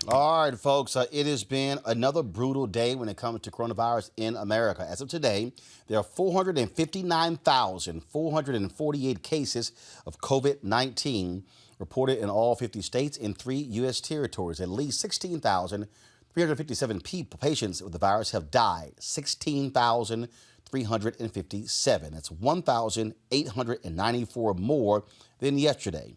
All right, folks, it has been another brutal day when it comes to coronavirus in America. As of today, there are 459,448 cases of COVID-19 reported in all 50 states and 3 U.S. territories. At least 16,357 patients with the virus have died. 16,357. That's 1,894 more than yesterday.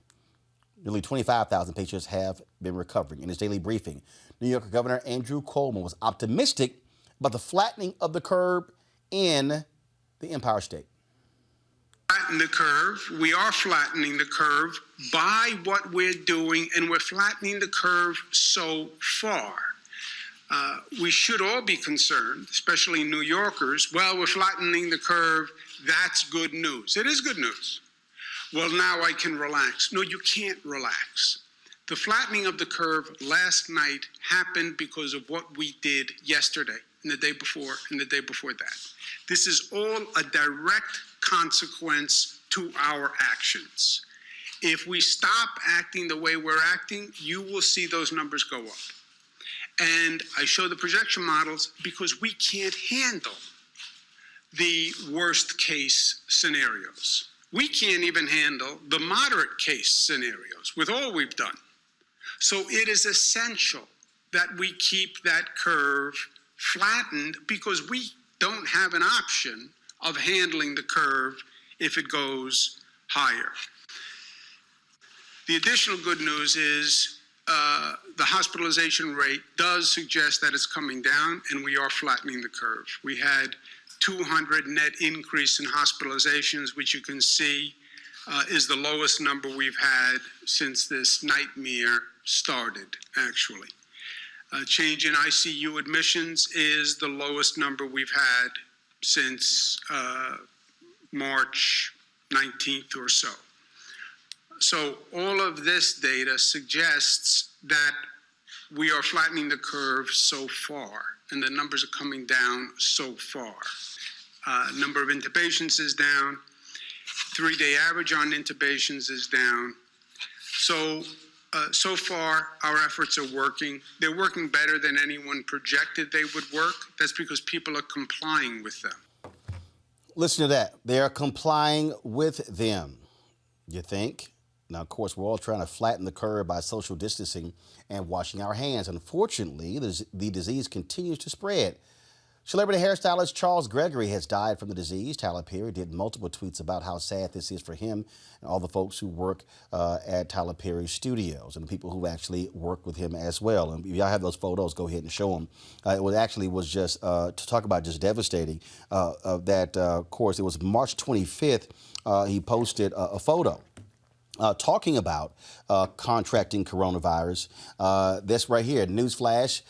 Nearly 25,000 patients have been recovering. In his daily briefing, New York Governor Andrew Cuomo was optimistic about the flattening of the curve in the Empire State. Flatten the curve. We are flattening the curve by what we're doing, and we're flattening the curve so far. We should all be concerned, especially New Yorkers. Well, we're flattening the curve. That's good news. It is good news. Well, now I can relax. No, you can't relax. The flattening of the curve last night happened because of what we did yesterday and the day before and the day before that. This is all a direct consequence to our actions. If we stop acting the way we're acting, you will see those numbers go up. And I show the projection models because we can't handle the worst case scenarios. We can't even handle the moderate case scenarios with all we've done. So it is essential that we keep that curve flattened because we don't have an option of handling the curve if it goes higher. The additional good news is the hospitalization rate does suggest that it's coming down, and we are flattening the curve. We had 200 net increase in hospitalizations, which you can see is the lowest number we've had since this nightmare started, actually. Change in ICU admissions is the lowest number we've had since March 19th or so. So all of this data suggests that we are flattening the curve so far, and the numbers are coming down so far. Number of intubations is down. 3-day average on intubations is down. So far, our efforts are working. They're working better than anyone projected they would work. That's because people are complying with them. Listen to that. They are complying with them, you think? Now, of course, we're all trying to flatten the curve by social distancing and washing our hands. Unfortunately, the disease continues to spread. Celebrity hairstylist Charles Gregory has died from the disease. Tyler Perry did multiple tweets about how sad this is for him and all the folks who work at Tyler Perry's studios and the people who actually work with him as well. And if y'all have those photos, go ahead and show them. It was just, to talk about just devastating, of course, it was March 25th, he posted a photo talking about contracting coronavirus. This right here, newsflash.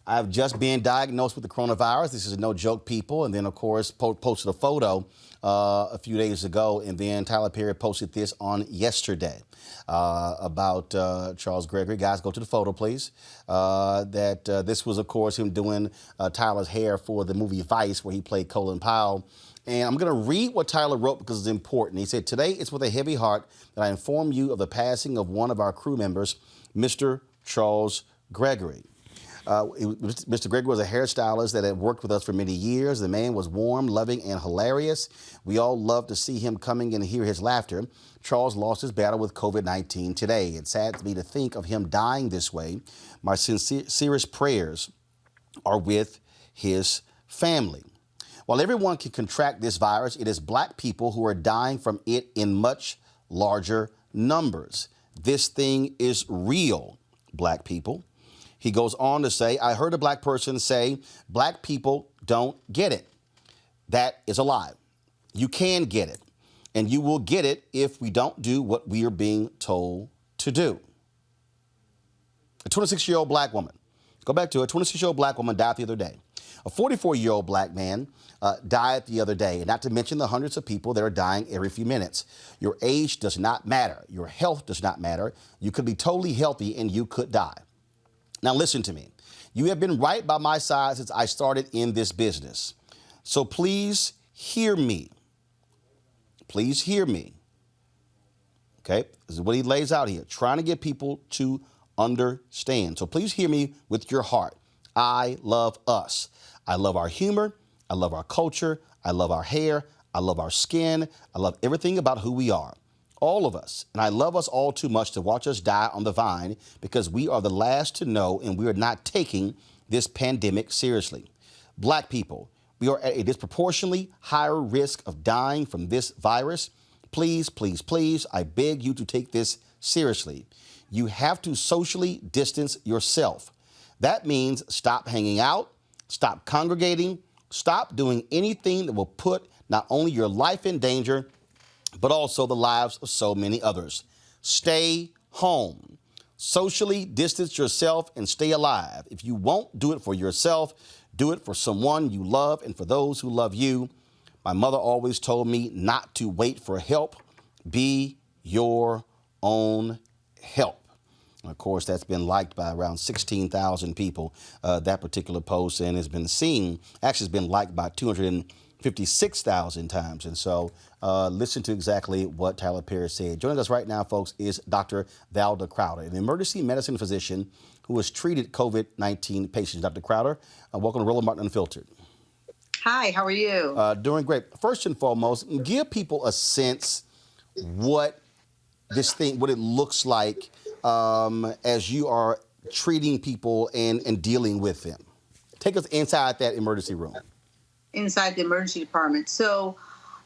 I've just been diagnosed with the coronavirus. This is no joke, people. And then, of course, posted a photo a few days ago. And then Tyler Perry posted this on yesterday about Charles Gregory. Guys, go to the photo, please. This was, of course, him doing Tyler's hair for the movie Vice, where he played Colin Powell. And I'm going to read what Tyler wrote because it's important. He said, "Today, it's with a heavy heart that I inform you of the passing of one of our crew members, Mr. Charles Gregory." Mr. Gregory was a hairstylist that had worked with us for many years. The man was warm, loving, and hilarious. We all loved to see him coming and hear his laughter. Charles lost his battle with COVID-19 today. It's sad to me to think of him dying this way. My sincerest prayers are with his family. While everyone can contract this virus, it is black people who are dying from it in much larger numbers. This thing is real, black people. He goes on to say, I heard a black person say, black people don't get it. That is a lie. You can get it, and you will get it if we don't do what we are being told to do. A 26-year-old black woman, go back to it, a 26-year-old black woman died the other day. A 44-year-old black man died the other day, not to mention the hundreds of people that are dying every few minutes. Your age does not matter. Your health does not matter. You could be totally healthy and you could die. Now, listen to me. You have been right by my side since I started in this business. So please hear me. Please hear me. Okay? This is what he lays out here, trying to get people to understand. So please hear me with your heart. I love us. I love our humor. I love our culture. I love our hair. I love our skin. I love everything about who we are. All of us. And I love us all too much to watch us die on the vine because we are the last to know and we are not taking this pandemic seriously. Black people, we are at a disproportionately higher risk of dying from this virus. Please, please, please, I beg you to take this seriously. You have to socially distance yourself. That means stop hanging out, stop congregating, stop doing anything that will put not only your life in danger, but also the lives of so many others. Stay home. Socially distance yourself and stay alive. If you won't do it for yourself, do it for someone you love and for those who love you. My mother always told me not to wait for help. Be your own help. Of course, that's been liked by around 16,000 people, that particular post, and has been seen, actually has been liked by 256,000 times. And so listen to exactly what Tyler Perry said. Joining us right now, folks, is Dr. Valda Crowder, an emergency medicine physician who has treated COVID-19 patients. Dr. Crowder, welcome to Roland Martin Unfiltered. Hi, how are you? Doing great. First and foremost, give people a sense what this thing, what it looks like as you are treating people and dealing with them. Take us inside that emergency room. Inside the emergency department. So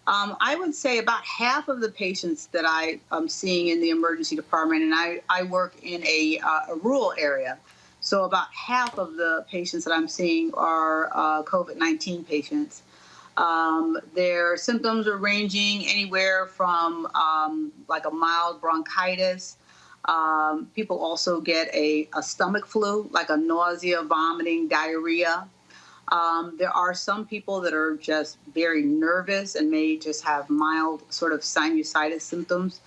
I would say about half of the patients that I am seeing in the emergency department, and I work in a rural area, so about half of the patients that I'm seeing are COVID-19 patients. Their symptoms are ranging anywhere from like a mild bronchitis. People also get a stomach flu, like a nausea, vomiting, diarrhea. There are some people that are just very nervous and may just have mild sort of sinusitis symptoms.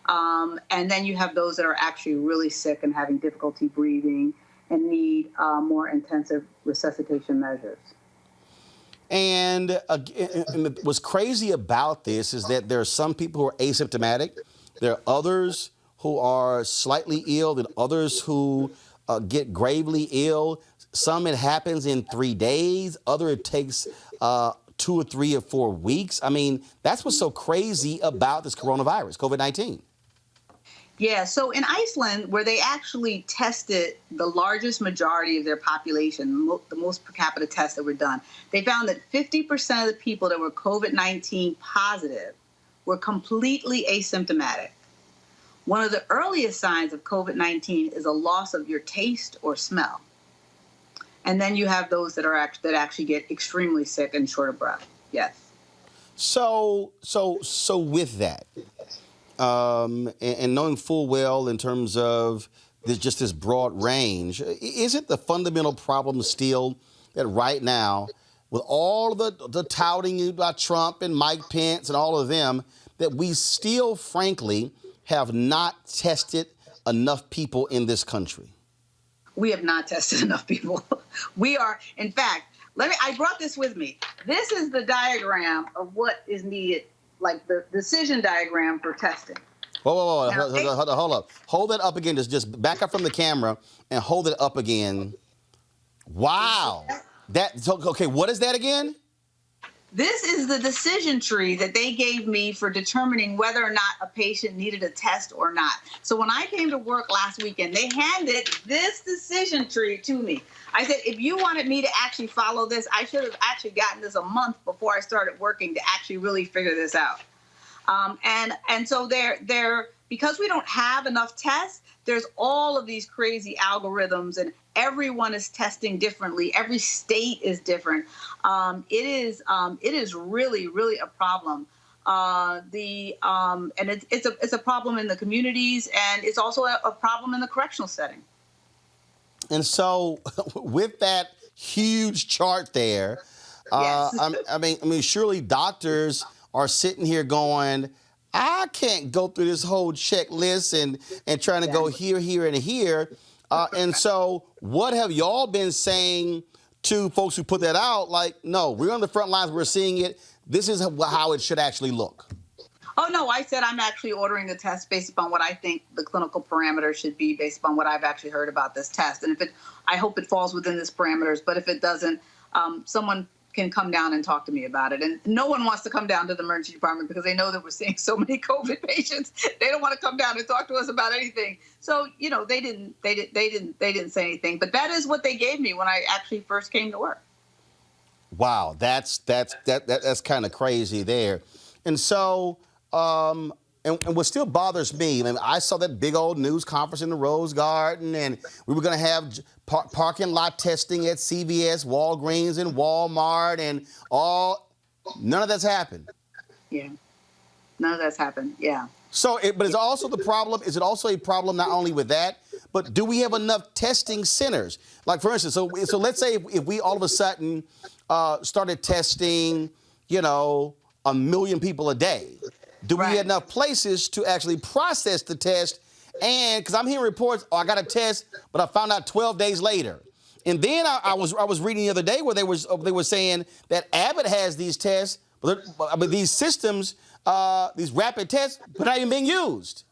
And then you have those that are actually really sick and having difficulty breathing and need more intensive resuscitation measures. And what's crazy about this is that there are some people who are asymptomatic. There are others who are slightly ill and others who get gravely ill. Some it happens in 3 days. Other it takes 2 or 3 or 4 weeks. I mean, that's what's so crazy about this coronavirus, COVID-19. Yeah, so in Iceland, where they actually tested the largest majority of their population, the most per capita tests that were done, they found that 50% of the people that were COVID-19 positive were completely asymptomatic. One of the earliest signs of COVID-19 is a loss of your taste or smell. And then you have those that actually get extremely sick and short of breath. Yes. So with that, and knowing full well in terms of this broad range, isn't the fundamental problem still that right now, with all the touting about Trump and Mike Pence and all of them, that we still, frankly, have not tested enough people in this country? We have not tested enough people. We are, in fact, I brought this with me. This is the diagram of what is needed, like the decision diagram for testing. Whoa, hold up. Hold that up again. Just back up from the camera and hold it up again. Wow. Okay, what is that again? This is the decision tree that they gave me for determining whether or not a patient needed a test or not. So when I came to work last weekend, they handed this decision tree to me. I said, if you wanted me to actually follow this, I should have actually gotten this a month before I started working to actually really figure this out. And so because we don't have enough tests, there's all of these crazy algorithms and everyone is testing differently. Every state is different. It is really, really a problem. And it's a problem in the communities, and it's also a problem in the correctional setting. And so, with that huge chart there, yes. I mean, surely doctors are sitting here going, I can't go through this whole checklist and trying to go here, and here. And so what have y'all been saying to folks who put that out? Like, no, we're on the front lines. We're seeing it. This is how it should actually look. Oh, no, I said I'm actually ordering the test based upon what I think the clinical parameters should be based upon what I've actually heard about this test. And I hope it falls within this parameters, but if it doesn't, someone can come down and talk to me about it. And no one wants to come down to the emergency department because they know that we're seeing so many COVID patients. They don't want to come down and talk to us about anything. So, they didn't say anything, but that is what they gave me when I actually first came to work. Wow, that's kind of crazy there. And so, and what still bothers me, I mean, I saw that big old news conference in the Rose Garden, and we were going to have parking lot testing at CVS, Walgreens, and Walmart, and none of that's happened. Yeah, none of that's happened. Yeah. So, but is also the problem? Is it also a problem not only with that, but do we have enough testing centers? Like, for instance, so let's say if we all of a sudden started testing, 1 million people a day, do we have enough places to actually process the test? And because I'm hearing reports, I got a test, but I found out 12 days later. And then I was reading the other day where they were saying that Abbott has these tests, but these systems, these rapid tests, but not even being used.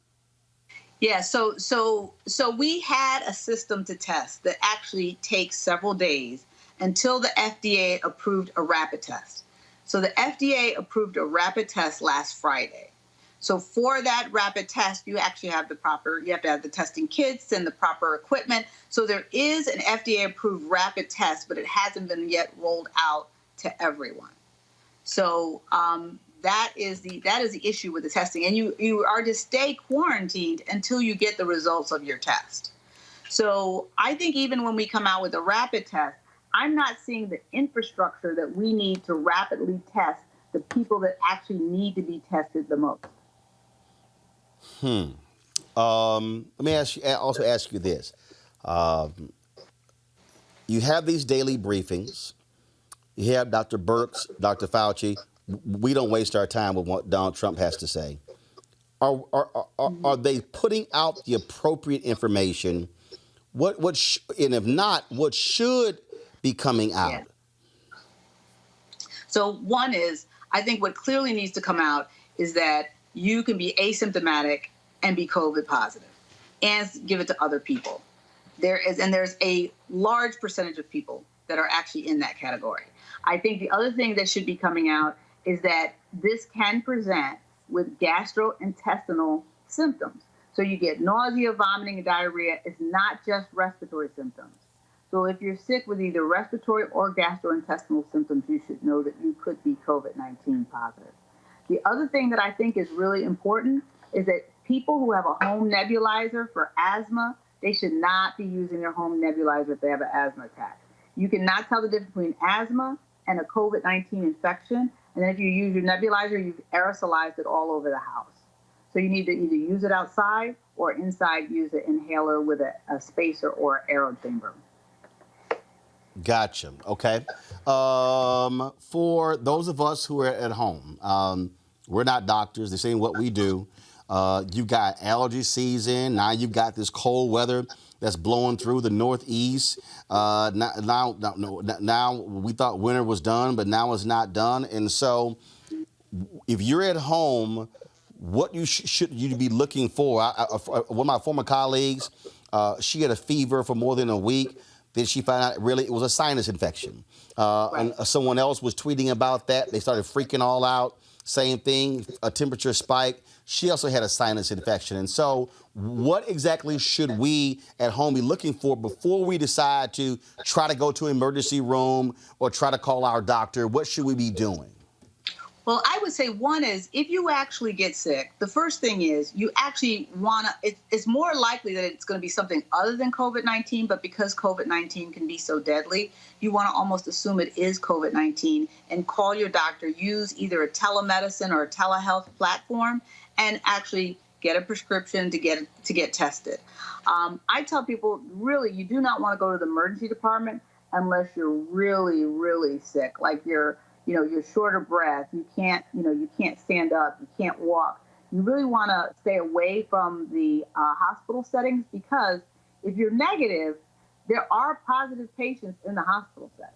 Yeah, so we had a system to test that actually takes several days until the FDA approved a rapid test. So the FDA approved a rapid test last Friday. So for that rapid test, you actually have you have to have the testing kits and the proper equipment. So there is an FDA approved rapid test, but it hasn't been yet rolled out to everyone. So that is the issue with the testing. And you are to stay quarantined until you get the results of your test. So I think even when we come out with a rapid test, I'm not seeing the infrastructure that we need to rapidly test the people that actually need to be tested the most. Let me also ask you this. You have these daily briefings. You have Dr. Birx, Dr. Fauci. We don't waste our time with what Donald Trump has to say. Are they putting out the appropriate information? And if not, what should be coming out? Yeah. So one is, I think what clearly needs to come out is that you can be asymptomatic and be COVID positive and give it to other people. There's a large percentage of people that are actually in that category. I think the other thing that should be coming out is that this can present with gastrointestinal symptoms. So you get nausea, vomiting, and diarrhea. It's not just respiratory symptoms. So if you're sick with either respiratory or gastrointestinal symptoms, you should know that you could be COVID-19 positive. The other thing that I think is really important is that people who have a home nebulizer for asthma, they should not be using their home nebulizer if they have an asthma attack. You cannot tell the difference between asthma and a COVID-19 infection. And then if you use your nebulizer, you've aerosolized it all over the house. So you need to either use it outside or inside use an inhaler with a spacer or aero chamber. Gotcha. Okay. For those of us who are at home, we're not doctors. They're saying what we do. You've got allergy season. Now you've got this cold weather that's blowing through the Northeast. Now we thought winter was done, but now it's not done. And so if you're at home, what should you be looking for? One of my former colleagues, she had a fever for more than a week. Then she found out really it was a sinus infection. And someone else was tweeting about that. They started freaking all out. Same thing, a temperature spike. She also had a sinus infection. And so what exactly should we at home be looking for before we decide to try to go to an emergency room or try to call our doctor? What should we be doing? Well, I would say one is if you actually get sick, the first thing is you actually want to, it's more likely that it's going to be something other than COVID-19, but because COVID-19 can be so deadly, you want to almost assume it is COVID-19 and call your doctor, use either a telemedicine or a telehealth platform and actually get a prescription to get tested. I tell people, really, you do not want to go to the emergency department unless you're really, really sick, like you're short of breath, you can't stand up, you can't walk. You really want to stay away from the hospital settings because if you're negative, there are positive patients in the hospital setting.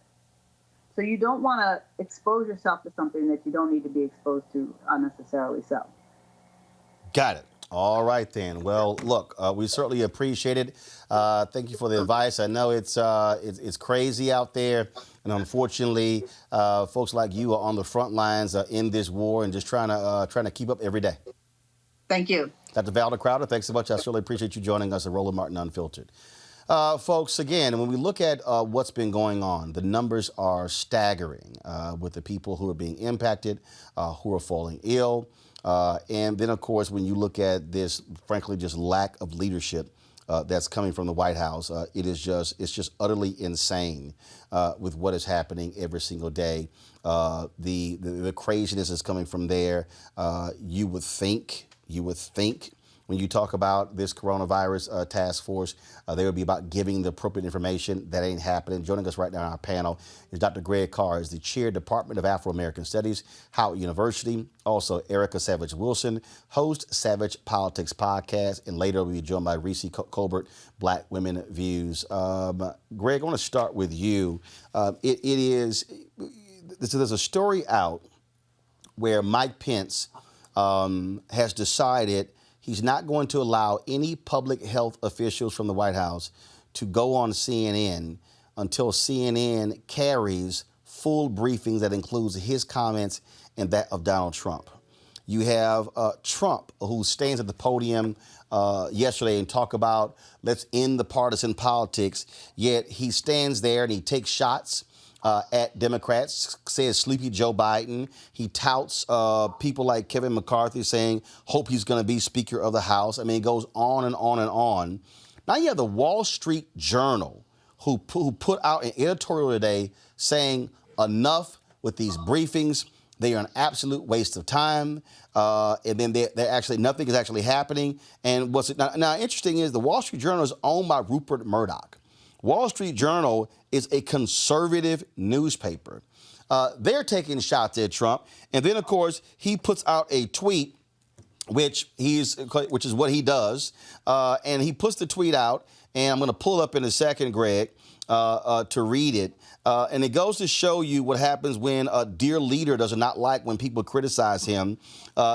So you don't want to expose yourself to something that you don't need to be exposed to unnecessarily so. Got it. All right then. Well, look, we certainly appreciate it. Thank you for the advice. I know it's crazy out there, and unfortunately, folks like you are on the front lines in this war and just trying to keep up every day. Thank you. Dr. Valda Crowder, thanks so much. I certainly appreciate you joining us at Roland Martin Unfiltered. Folks, again, when we look at what's been going on, the numbers are staggering with the people who are being impacted, who are falling ill. And then, of course, when you look at this, frankly, just lack of leadership that's coming from the White House, it's just utterly insane with what is happening every single day. The craziness is coming from there. You would think when you talk about this coronavirus task force, they would be about giving the appropriate information. That ain't happening. Joining us right now on our panel is Dr. Greg Carr, is the chair, Department of Afro-American Studies, Howard University. Also, Erica Savage Wilson, host Savage Politics Podcast, and later we'll be joined by Reese Colbert, Black Women Views. Greg, I want to start with you. There's a story out where Mike Pence has decided he's not going to allow any public health officials from the White House to go on CNN until CNN carries full briefings that includes his comments and that of Donald Trump. You have Trump, who stands at the podium yesterday and talk about let's end the partisan politics, yet he stands there and he takes shots at Democrats, says sleepy Joe Biden. He touts people like Kevin McCarthy, saying, hope he's going to be Speaker of the House. I mean, it goes on and on and on. Now you have the Wall Street Journal, who put out an editorial today saying enough with these briefings. They are an absolute waste of time. And then they're actually, nothing is actually happening. And now interesting is the Wall Street Journal is owned by Rupert Murdoch. Wall Street Journal is a conservative newspaper. They're taking shots at Trump. And then, of course, he puts out a tweet, which is what he does. And he puts the tweet out, and I'm going to pull up in a second, Greg, to read it. And it goes to show you what happens when a dear leader does not like when people criticize him.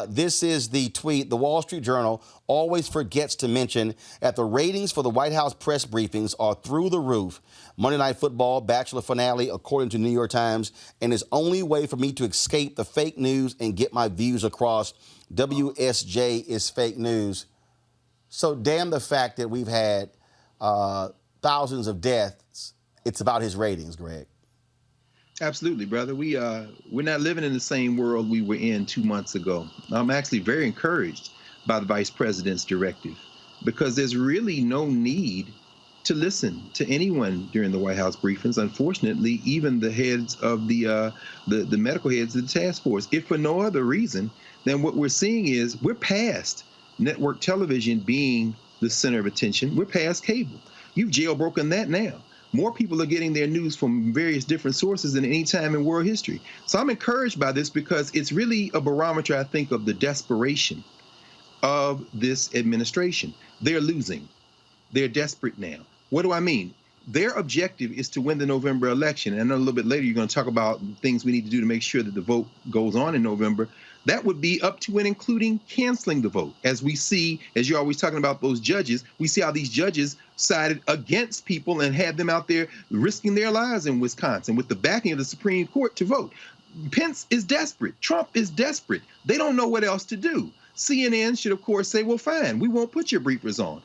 This is the tweet. The Wall Street Journal always forgets to mention that the ratings for the White House press briefings are through the roof. Monday Night Football, Bachelor finale, according to New York Times, and it's only way for me to escape the fake news and get my views across. WSJ is fake news. So damn the fact that we've had thousands of deaths. It's about his ratings, Greg. Absolutely, brother. We're not living in the same world we were in 2 months ago. I'm actually very encouraged by the vice president's directive because there's really no need to listen to anyone during the White House briefings. Unfortunately, even the heads of the medical heads of the task force, if for no other reason than what we're seeing is we're past network television being the center of attention. We're past cable. You've jailbroken that now. More people are getting their news from various different sources than any time in world history. So I'm encouraged by this because it's really a barometer, I think, of the desperation of this administration. They're losing. They're desperate now. What do I mean? Their objective is to win the November election. And I know a little bit later you're going to talk about things we need to do to make sure that the vote goes on in November. That would be up to and including canceling the vote. As we see, as you're always talking about those judges, we see how these judges sided against people and had them out there risking their lives in Wisconsin with the backing of the Supreme Court to vote. Pence is desperate. Trump is desperate. They don't know what else to do. CNN should, of course, say, well, fine, we won't put your briefers on.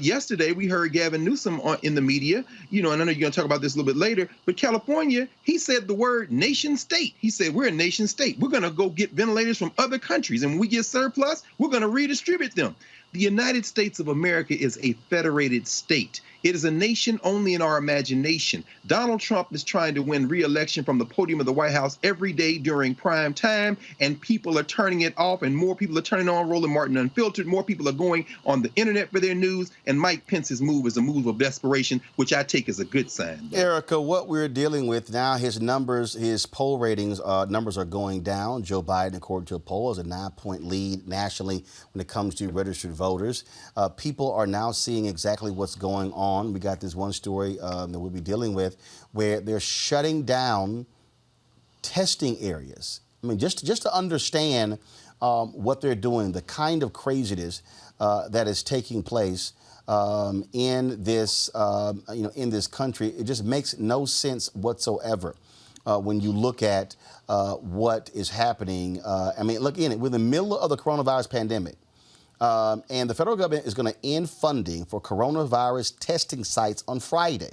Yesterday, we heard Gavin Newsom in the media, and I know you're going to talk about this a little bit later, but California, he said the word nation state. He said, we're a nation state. We're going to go get ventilators from other countries, and when we get surplus, we're going to redistribute them. The United States of America is a federated state. It is a nation only in our imagination. Donald Trump is trying to win re-election from the podium of the White House every day during prime time, and people are turning it off, and more people are turning on Roland Martin Unfiltered. More people are going on the internet for their news, and Mike Pence's move is a move of desperation, which I take as a good sign. Erica, what we're dealing with now, his numbers, his poll ratings numbers are going down. Joe Biden, according to a poll, has a 9-point lead nationally when it comes to registered voters. People are now seeing exactly what's going on. We got this one story that we'll be dealing with where they're shutting down testing areas. I mean, just to understand what they're doing, the kind of craziness that is taking place in this, in this country. It just makes no sense whatsoever when you look at what is happening. I mean, look, we're in the middle of the coronavirus pandemic. And the federal government is going to end funding for coronavirus testing sites on Friday.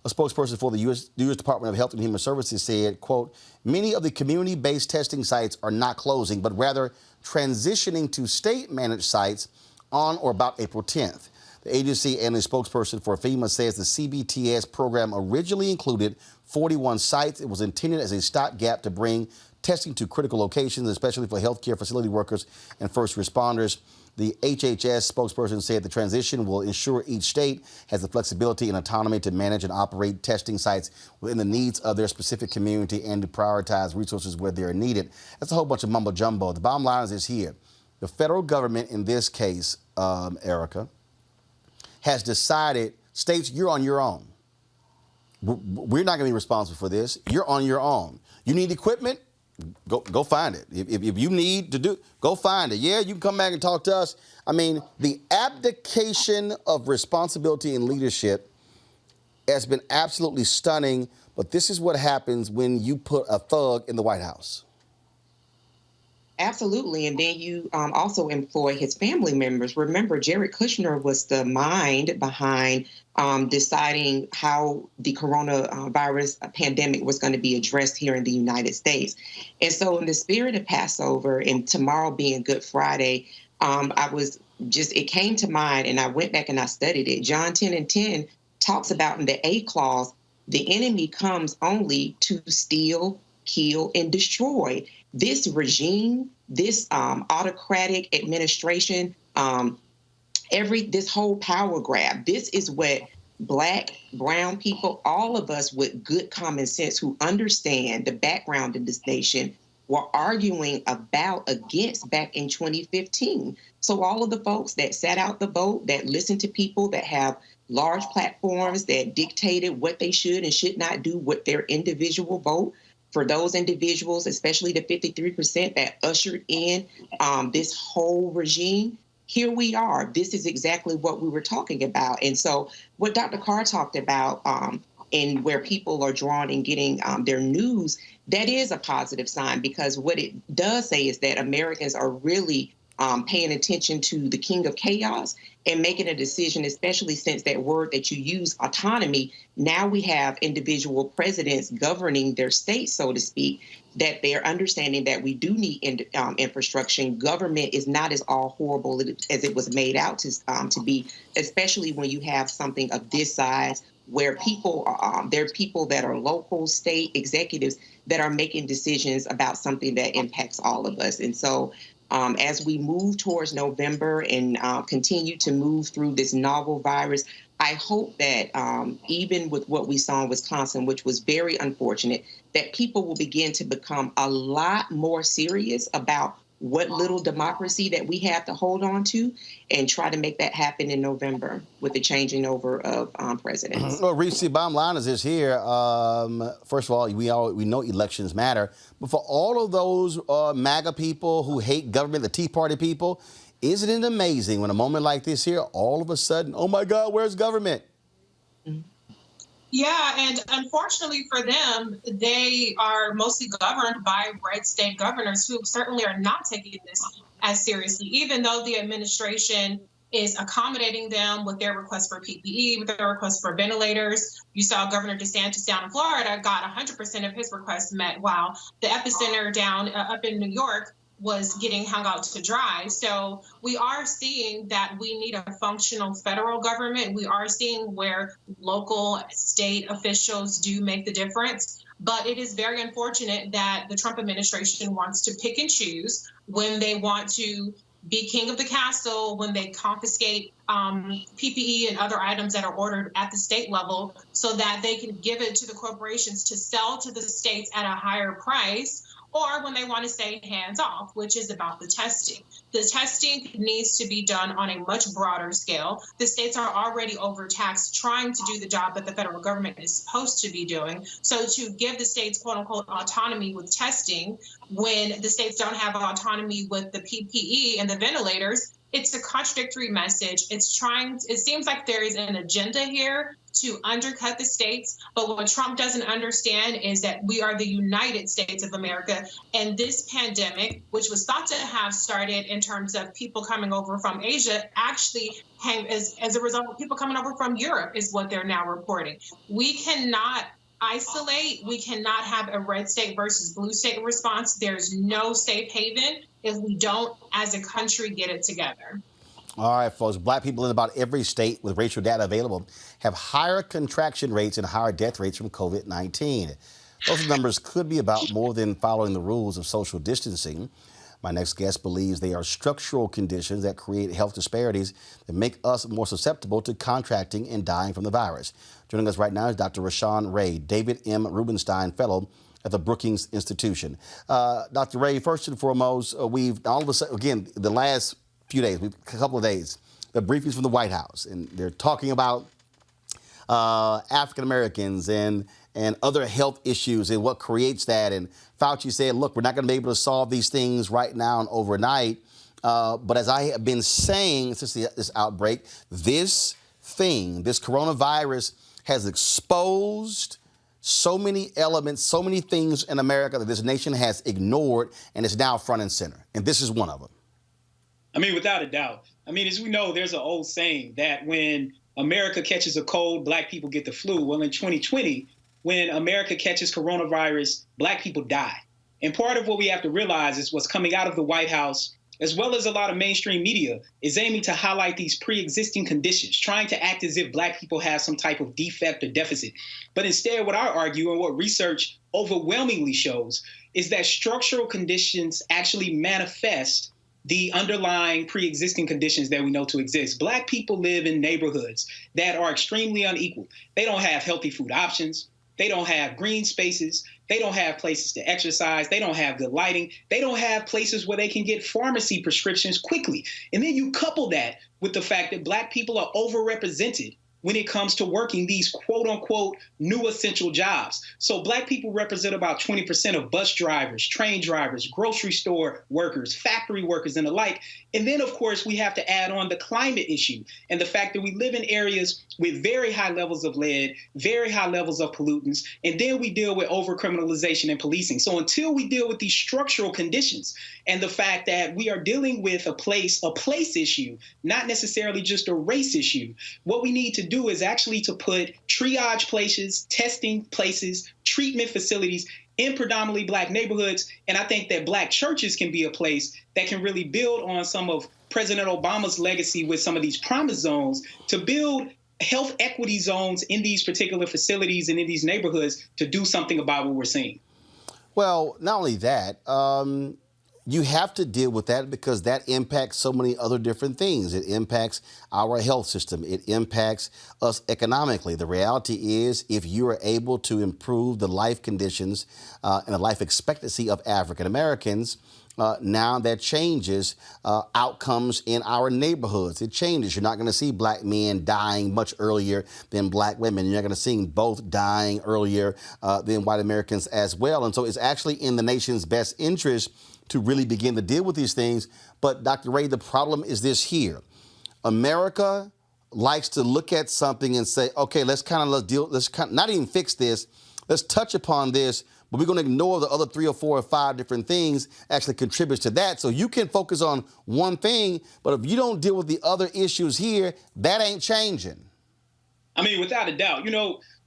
A spokesperson for the U.S. Department of Health and Human Services said, quote, many of the community-based testing sites are not closing, but rather transitioning to state-managed sites on or about April 10th. The agency and a spokesperson for FEMA says the CBTS program originally included 41 sites. It was intended as a stopgap to bring testing to critical locations, especially for healthcare facility workers and first responders. The HHS spokesperson said the transition will ensure each state has the flexibility and autonomy to manage and operate testing sites within the needs of their specific community and to prioritize resources where they are needed. That's a whole bunch of mumbo jumbo. The bottom line is this here. The federal government in this case, Erica, has decided, states, you're on your own. We're not going to be responsible for this. You're on your own. You need equipment? Go find it. If you need to go find it. Yeah, you can come back and talk to us. I mean, the abdication of responsibility and leadership has been absolutely stunning. But this is what happens when you put a thug in the White House. Absolutely. And then you also employ his family members. Remember, Jared Kushner was the mind behind deciding how the coronavirus pandemic was going to be addressed here in the United States. And so in the spirit of Passover and tomorrow being Good Friday, it came to mind and I went back and I studied it. John 10:10 talks about in the A clause, the enemy comes only to steal, kill, and destroy. This regime, this autocratic administration, this whole power grab, this is what Black, brown people, all of us with good common sense who understand the background of this nation were arguing against back in 2015. So all of the folks that sat out the vote, that listened to people that have large platforms that dictated what they should and should not do with their individual vote, for those individuals, especially the 53% that ushered in this whole regime, here we are. This is exactly what we were talking about. And so what Dr. Carr talked about and where people are drawn and getting their news, that is a positive sign, because what it does say is that Americans are really paying attention to the king of chaos and making a decision, especially since that word that you use, autonomy. Now we have individual presidents governing their state, so to speak, that they're understanding that we do need infrastructure. Government is not as all horrible as it was made out to be, especially when you have something of this size, where there are people that are local, state executives that are making decisions about something that impacts all of us. And so as we move towards November and continue to move through this novel virus, I hope that even with what we saw in Wisconsin, which was very unfortunate, that people will begin to become a lot more serious about what little democracy that we have to hold on to and try to make that happen in November with the changing over of presidents. Well, Reese, the bottom line is this here. First of all, we know elections matter. But for all of those MAGA people who hate government, the Tea Party people, isn't it amazing when a moment like this here, all of a sudden, oh, my God, where's government? Yeah, and unfortunately for them, they are mostly governed by red state governors who certainly are not taking this as seriously, even though the administration is accommodating them with their request for PPE, with their request for ventilators. You saw Governor DeSantis down in Florida got 100% of his requests met, while the epicenter down up in New York was getting hung out to dry. So we are seeing that we need a functional federal government. We are seeing where local state officials do make the difference. But it is very unfortunate that the Trump administration wants to pick and choose when they want to be king of the castle, when they confiscate PPE and other items that are ordered at the state level so that they can give it to the corporations to sell to the states at a higher price, or when they want to stay hands off, which is about the testing. The testing needs to be done on a much broader scale. The states are already overtaxed trying to do the job that the federal government is supposed to be doing. So to give the states, quote unquote, autonomy with testing when the states don't have autonomy with the PPE and the ventilators, it's a contradictory message. It seems like there is an agenda here to undercut the states. But what Trump doesn't understand is that we are the United States of America. And this pandemic, which was thought to have started in terms of people coming over from Asia, actually came as a result of people coming over from Europe, is what they're now reporting. We cannot isolate. We cannot have a red state versus blue state response. There's no safe haven if we don't, as a country, get it together. All right, folks. Black people in about every state with racial data available have higher contraction rates and higher death rates from COVID-19. Those numbers could be about more than following the rules of social distancing. My next guest believes they are structural conditions that create health disparities that make us more susceptible to contracting and dying from the virus. Joining us right now is Dr. Rashawn Ray, David M. Rubenstein Fellow at the Brookings Institution. Dr. Ray, first and foremost, we've all of a sudden, again, the last few days, a couple of days, the briefings from the White House, and they're talking about African Americans and other health issues and what creates that. And Fauci said, look, we're not going to be able to solve these things right now and overnight. But as I have been saying since this outbreak, this coronavirus has exposed so many elements, so many things in America that this nation has ignored, and it's now front and center. And this is one of them. I mean, without a doubt. I mean, as we know, there's an old saying that when America catches a cold, black people get the flu. Well, in 2020, when America catches coronavirus, black people die. And part of what we have to realize is what's coming out of the White House, as well as a lot of mainstream media, is aiming to highlight these pre-existing conditions, trying to act as if black people have some type of defect or deficit. But instead, what I argue and what research overwhelmingly shows is that structural conditions actually manifest the underlying pre-existing conditions that we know to exist. Black people live in neighborhoods that are extremely unequal. They don't have healthy food options. They don't have green spaces. They don't have places to exercise. They don't have good lighting. They don't have places where they can get pharmacy prescriptions quickly. And then you couple that with the fact that black people are overrepresented when it comes to working these quote unquote new essential jobs. So black people represent about 20% of bus drivers, train drivers, grocery store workers, factory workers, and the like. And then, of course, we have to add on the climate issue and the fact that we live in areas with very high levels of lead, very high levels of pollutants, and then we deal with overcriminalization and policing. So until we deal with these structural conditions and the fact that we are dealing with a place issue, not necessarily just a race issue, what we need to do is actually to put triage places, testing places, treatment facilities in predominantly black neighborhoods. And I think that black churches can be a place that can really build on some of President Obama's legacy with some of these promise zones to build health equity zones in these particular facilities and in these neighborhoods to do something about what we're seeing. Well, not only that, you have to deal with that because that impacts so many other different things. It impacts our health system. It impacts us economically. The reality is if you are able to improve the life conditions and the life expectancy of African Americans, now that changes outcomes in our neighborhoods. It changes. You're not going to see black men dying much earlier than black women. You're not going to see both dying earlier than white Americans as well. And so it's actually in the nation's best interest to really begin to deal with these things. But Dr. Ray, the problem is this here. America likes to look at something and say, okay, let's not even fix this. Let's touch upon this, but we're going to ignore the other 3 or 4 or 5 different things actually contributes to that. So you can focus on one thing, but if you don't deal with the other issues here, that ain't changing. I mean, without a doubt,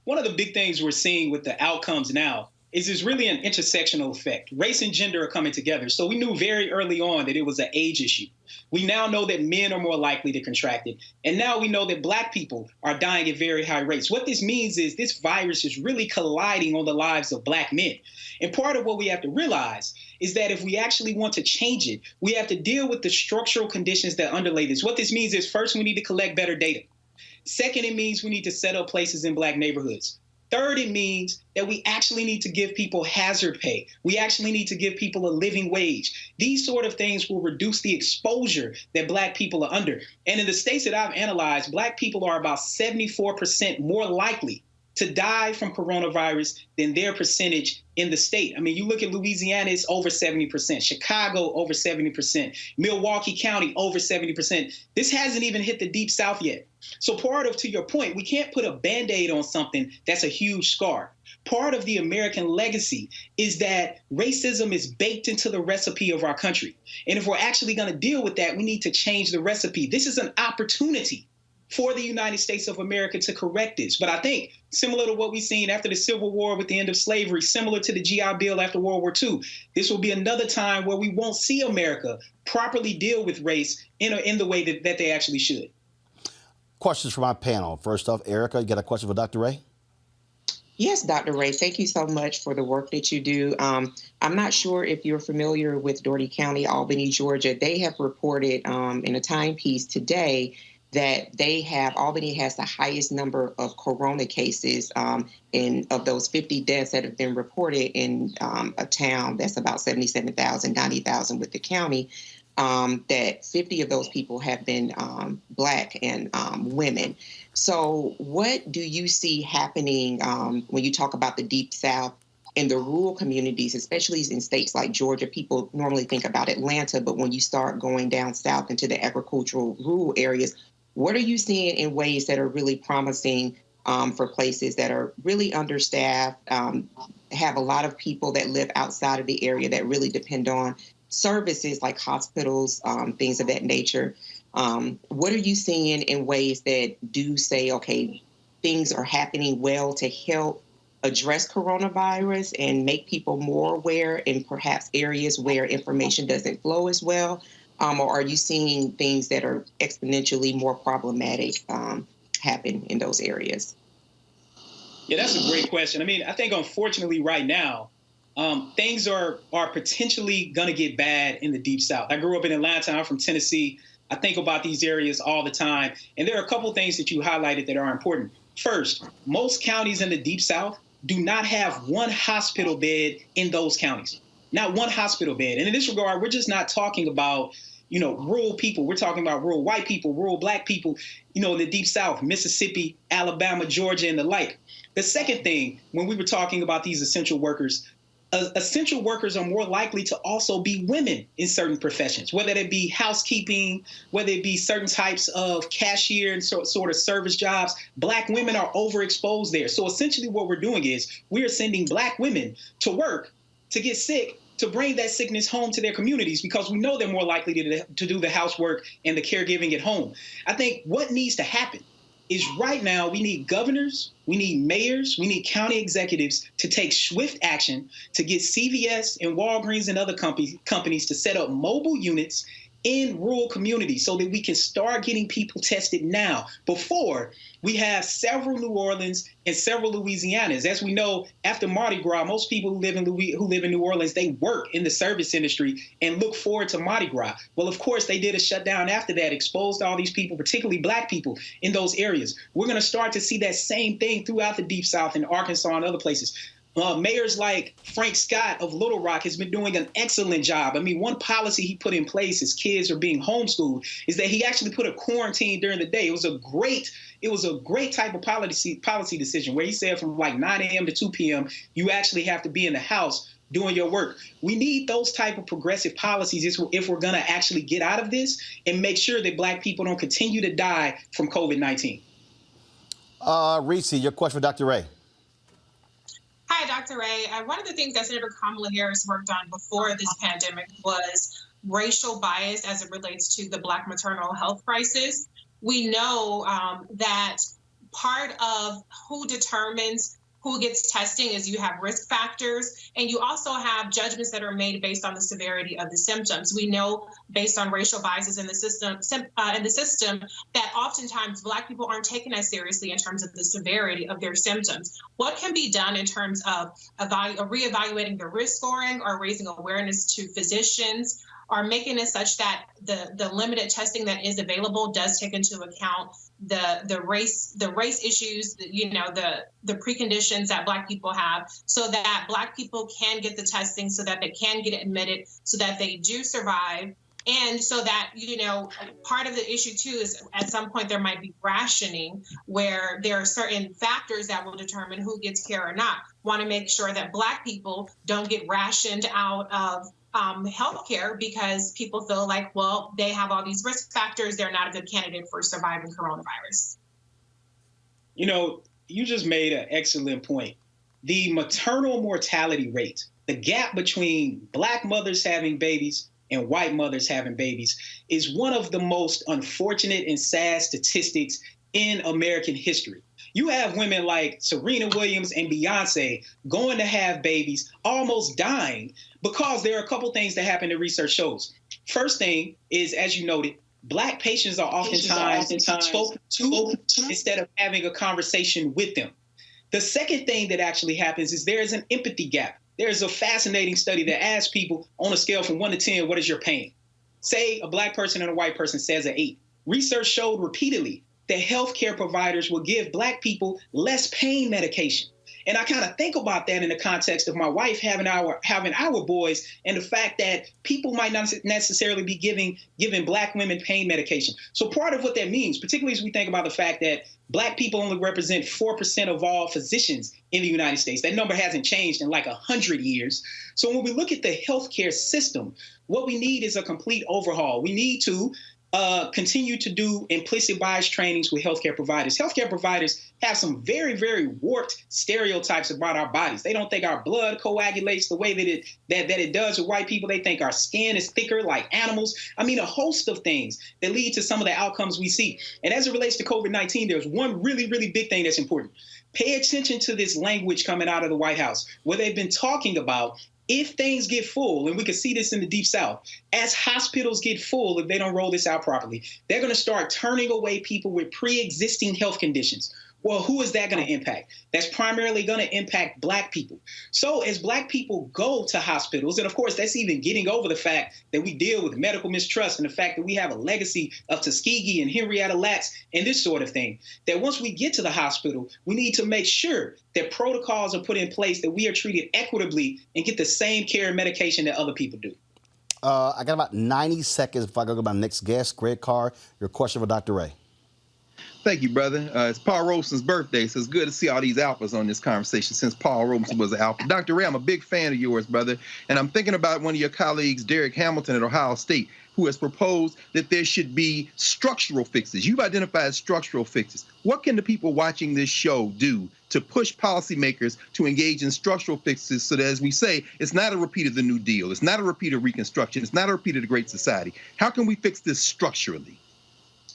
one of the big things we're seeing with the outcomes now is there's really an intersectional effect. Race and gender are coming together. So we knew very early on that it was an age issue. We now know that men are more likely to contract it. And now we know that black people are dying at very high rates. What this means is this virus is really colliding on the lives of black men. And part of what we have to realize is that if we actually want to change it, we have to deal with the structural conditions that underlay this. What this means is first, we need to collect better data. Second, it means we need to set up places in black neighborhoods. Third, it means that we actually need to give people hazard pay. We actually need to give people a living wage. These sort of things will reduce the exposure that Black people are under. And in the states that I've analyzed, Black people are about 74% more likely to die from coronavirus than their percentage in the state. I mean, you look at Louisiana, it's over 70%, Chicago, over 70%, Milwaukee County, over 70%. This hasn't even hit the Deep South yet. So to your point, we can't put a Band-Aid on something that's a huge scar. Part of the American legacy is that racism is baked into the recipe of our country. And if we're actually going to deal with that, we need to change the recipe. This is an opportunity for the United States of America to correct this. But I think similar to what we've seen after the Civil War with the end of slavery, similar to the GI Bill after World War II, this will be another time where we won't see America properly deal with race in the way that they actually should. Questions from our panel. First off, Erica, you got a question for Dr. Ray? Yes, Dr. Ray, thank you so much for the work that you do. I'm not sure if you're familiar with Dougherty County, Albany, Georgia. They have reported in a timepiece today that Albany has the highest number of corona cases of those 50 deaths that have been reported in a town that's about 77,000, 90,000 with the county, that 50 of those people have been Black and women. So what do you see happening when you talk about the Deep South in the rural communities, especially in states like Georgia? People normally think about Atlanta, but when you start going down south into the agricultural rural areas, what are you seeing in ways that are really promising for places that are really understaffed, have a lot of people that live outside of the area that really depend on services like hospitals, things of that nature? What are you seeing in ways that do say, okay, things are happening well to help address coronavirus and make people more aware in perhaps areas where information doesn't flow as well? Or are you seeing things that are exponentially more problematic happen in those areas? Yeah, that's a great question. I mean, I think unfortunately right now, things are potentially going to get bad in the Deep South. I grew up in Atlanta. I'm from Tennessee. I think about these areas all the time. And there are a couple of things that you highlighted that are important. First, most counties in the Deep South do not have one hospital bed in those counties. Not one hospital bed. And in this regard, we're just not talking about, rural people. We're talking about rural white people, rural Black people, in the Deep South, Mississippi, Alabama, Georgia, and the like. The second thing, when we were talking about these essential workers are more likely to also be women in certain professions, whether it be housekeeping, whether it be certain types of cashier and sort of service jobs. Black women are overexposed there. So essentially what we're doing is we are sending Black women to work, to get sick, to bring that sickness home to their communities because we know they're more likely to do the housework and the caregiving at home. I think what needs to happen is right now we need governors, we need mayors, we need county executives to take swift action to get CVS and Walgreens and other companies to set up mobile units in rural communities so that we can start getting people tested now before we have several New Orleans and several Louisianas. As we know, after Mardi Gras, most people who live in New Orleans, they work in the service industry and look forward to Mardi Gras. Well, of course, they did a shutdown after that, exposed all these people, particularly Black people in those areas. We're going to start to see that same thing throughout the Deep South in Arkansas and other places. Mayors like Frank Scott of Little Rock has been doing an excellent job. I mean, one policy he put in place as kids are being homeschooled is that he actually put a quarantine during the day. It was a great type of policy decision where he said from like 9 a.m. to 2 p.m. you actually have to be in the house doing your work. We need those type of progressive policies if we're going to actually get out of this and make sure that Black people don't continue to die from COVID-19. Reese, your question for Dr. Ray. Hi, Dr. Ray. One of the things that Senator Kamala Harris worked on before this pandemic was racial bias as it relates to the Black maternal health crisis. We know that part of who determines who gets testing is you have risk factors, and you also have judgments that are made based on the severity of the symptoms. We know based on racial biases in the system that oftentimes Black people aren't taken as seriously in terms of the severity of their symptoms. What can be done in terms of reevaluating the risk scoring or raising awareness to physicians or making it such that the limited testing that is available does take into account the race issues, the preconditions that Black people have, so that Black people can get the testing, so that they can get admitted, so that they do survive. And so that, part of the issue too is at some point there might be rationing, where there are certain factors that will determine who gets care or not. Want to make sure that Black people don't get rationed out of healthcare because people feel like, well, they have all these risk factors, they're not a good candidate for surviving coronavirus. You just made an excellent point. The maternal mortality rate, the gap between Black mothers having babies and white mothers having babies, is one of the most unfortunate and sad statistics in American history. You have women like Serena Williams and Beyonce going to have babies, almost dying, because there are a couple things that happen that research shows. First thing is, as you noted, Black patients are oftentimes spoken to instead of having a conversation with them. The second thing that actually happens is there is an empathy gap. There's a fascinating study that asks people on a scale from 1 to 10, what is your pain? Say a Black person and a white person says an 8. Research showed repeatedly that healthcare providers will give Black people less pain medication. And I kind of think about that in the context of my wife having our boys, and the fact that people might not necessarily be giving Black women pain medication. So part of what that means, particularly as we think about the fact that Black people only represent 4% of all physicians in the United States. That number hasn't changed in like 100 years. So when we look at the healthcare system, what we need is a complete overhaul. We need to continue to do implicit bias trainings with healthcare providers. Healthcare providers have some very, very warped stereotypes about our bodies. They don't think our blood coagulates the way that it does with white people. They think our skin is thicker like animals. I mean, a host of things that lead to some of the outcomes we see. And as it relates to COVID-19, there's one really, really big thing that's important. Pay attention to this language coming out of the White House, where they've been talking about, if things get full, and we can see this in the Deep South, as hospitals get full, if they don't roll this out properly, they're going to start turning away people with pre-existing health conditions. Well, who is that going to impact? That's primarily going to impact Black people. So as Black people go to hospitals, and of course, that's even getting over the fact that we deal with medical mistrust and the fact that we have a legacy of Tuskegee and Henrietta Lacks and this sort of thing, that once we get to the hospital, we need to make sure that protocols are put in place, that we are treated equitably and get the same care and medication that other people do. I got about 90 seconds before I go to my next guest. Greg Carr, your question for Dr. Ray. Thank you, brother. It's Paul Robeson's birthday, so it's good to see all these alphas on this conversation since Paul Robeson was an alpha. Dr. Ray, I'm a big fan of yours, brother, and I'm thinking about one of your colleagues, Derek Hamilton at Ohio State, who has proposed that there should be structural fixes. You've identified structural fixes. What can the people watching this show do to push policymakers to engage in structural fixes so that, as we say, it's not a repeat of the New Deal, it's not a repeat of Reconstruction, it's not a repeat of the Great Society? How can we fix this structurally?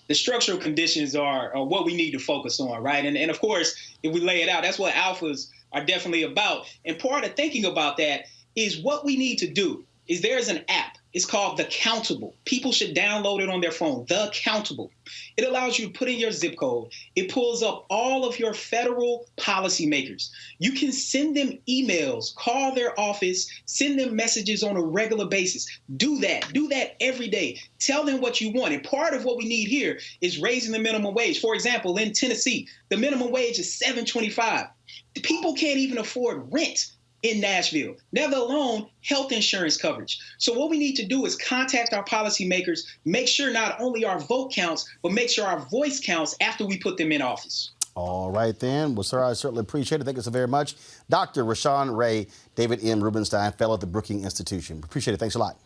The structural conditions are what we need to focus on, right? And of course, if we lay it out, that's what alphas are definitely about. And part of thinking about that is what we need to do is there's an app. It's called The Countable. People should download it on their phone, The Countable. It allows you to put in your zip code. It pulls up all of your federal policymakers. You can send them emails, call their office, send them messages on a regular basis. Do that. Do that every day. Tell them what you want. And part of what we need here is raising the minimum wage. For example, in Tennessee, the minimum wage is $7.25. People can't even afford rent in Nashville, never alone health insurance coverage. So what we need to do is contact our policymakers, make sure not only our vote counts, but make sure our voice counts after we put them in office. All right, then. Well, sir, I certainly appreciate it. Thank you so very much. Dr. Rashawn Ray, David M. Rubenstein, fellow at the Brookings Institution. Appreciate it. Thanks a lot.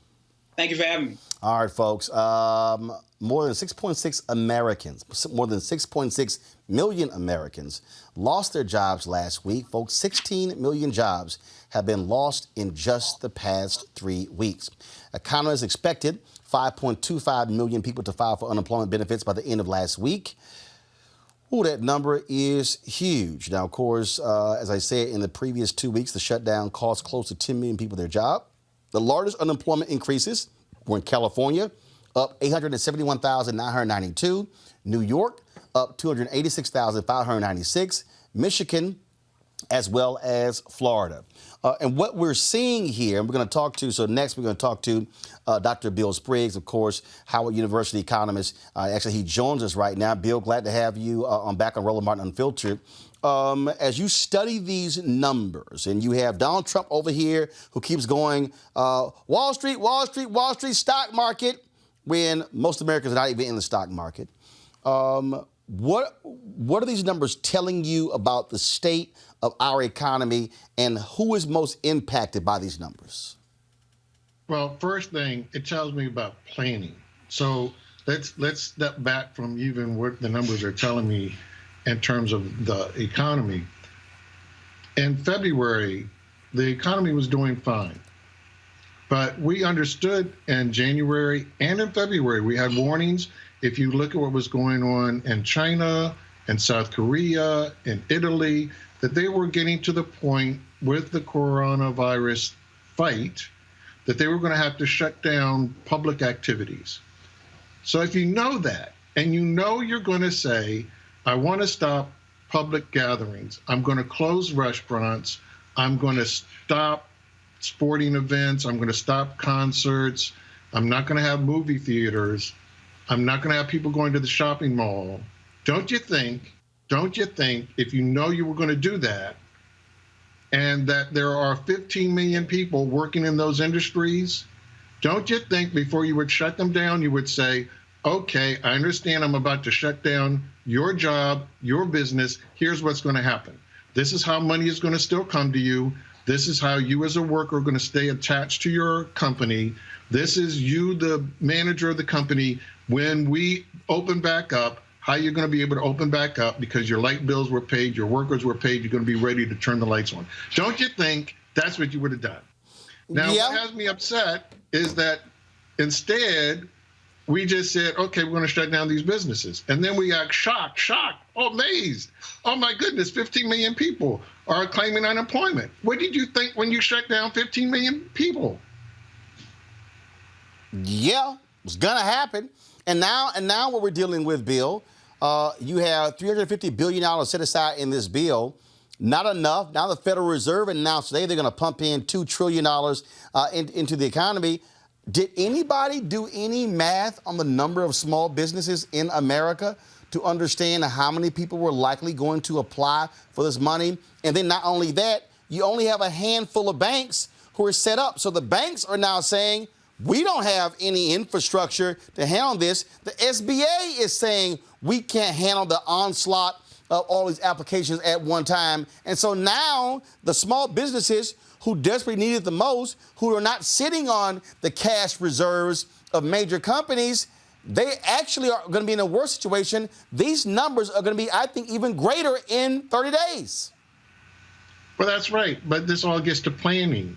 Thank you for having me. All right, folks. More than 6.6 million Americans lost their jobs last week. Folks, 16 million jobs have been lost in just the past 3 weeks. Economists expected 5.25 million people to file for unemployment benefits by the end of last week. Oh, that number is huge. Now, of course, as I said, in the previous 2 weeks, the shutdown cost close to 10 million people their job. The largest unemployment increases were in California, up 871,992. New York, up 286,596. Michigan as well as Florida. And what we're seeing here, and we're going to talk to, so next we're going to talk to Dr. Bill Spriggs, of course, Howard University economist. Actually, he joins us right now. Bill, glad to have you back on Roland Martin Unfiltered. As you study these numbers, and you have Donald Trump over here who keeps going, Wall Street, Wall Street, Wall Street, stock market, when most Americans are not even in the stock market. What are these numbers telling you about the state of our economy, and who is most impacted by these numbers? Well, first thing, it tells me about planning. So let's step back from even what the numbers are telling me in terms of the economy. In February, the economy was doing fine. But we understood in January and in February, we had warnings. If you look at what was going on in China and South Korea and Italy, that they were getting to the point with the coronavirus fight that they were going to have to shut down public activities. So if you know that, and you know you're going to say, I want to stop public gatherings, I'm going to close restaurants, I'm going to stop sporting events, I'm going to stop concerts, I'm not going to have movie theaters, I'm not going to have people going to the shopping mall. Don't you think, if you know you were going to do that, and that there are 15 million people working in those industries, don't you think before you would shut them down, you would say, okay, I understand I'm about to shut down your job, your business, here's what's going to happen. This is how money is going to still come to you. This is how you as a worker are going to stay attached to your company. This is you, the manager of the company. When we open back up, how you're going to be able to open back up because your light bills were paid, your workers were paid, you're going to be ready to turn the lights on. Don't you think that's what you would have done? Now, What has me upset is that instead, we just said, okay, we're going to shut down these businesses. And then we got shocked, amazed. Oh, my goodness, 15 million people are claiming unemployment. What did you think when you shut down 15 million people? Yeah, it's going to happen. And now what we're dealing with, Bill, you have $350 billion set aside in this bill. Not enough. Now the Federal Reserve announced today they're going to pump in $2 trillion into the economy. Did anybody do any math on the number of small businesses in America to understand how many people were likely going to apply for this money? And then not only that, you only have a handful of banks who are set up. So the banks are now saying, we don't have any infrastructure to handle this. The SBA is saying we can't handle the onslaught of all these applications at one time. And so now the small businesses who desperately need it the most, who are not sitting on the cash reserves of major companies, they actually are going to be in a worse situation. These numbers are going to be, I think, even greater in 30 days. Well, that's right. But this all gets to planning.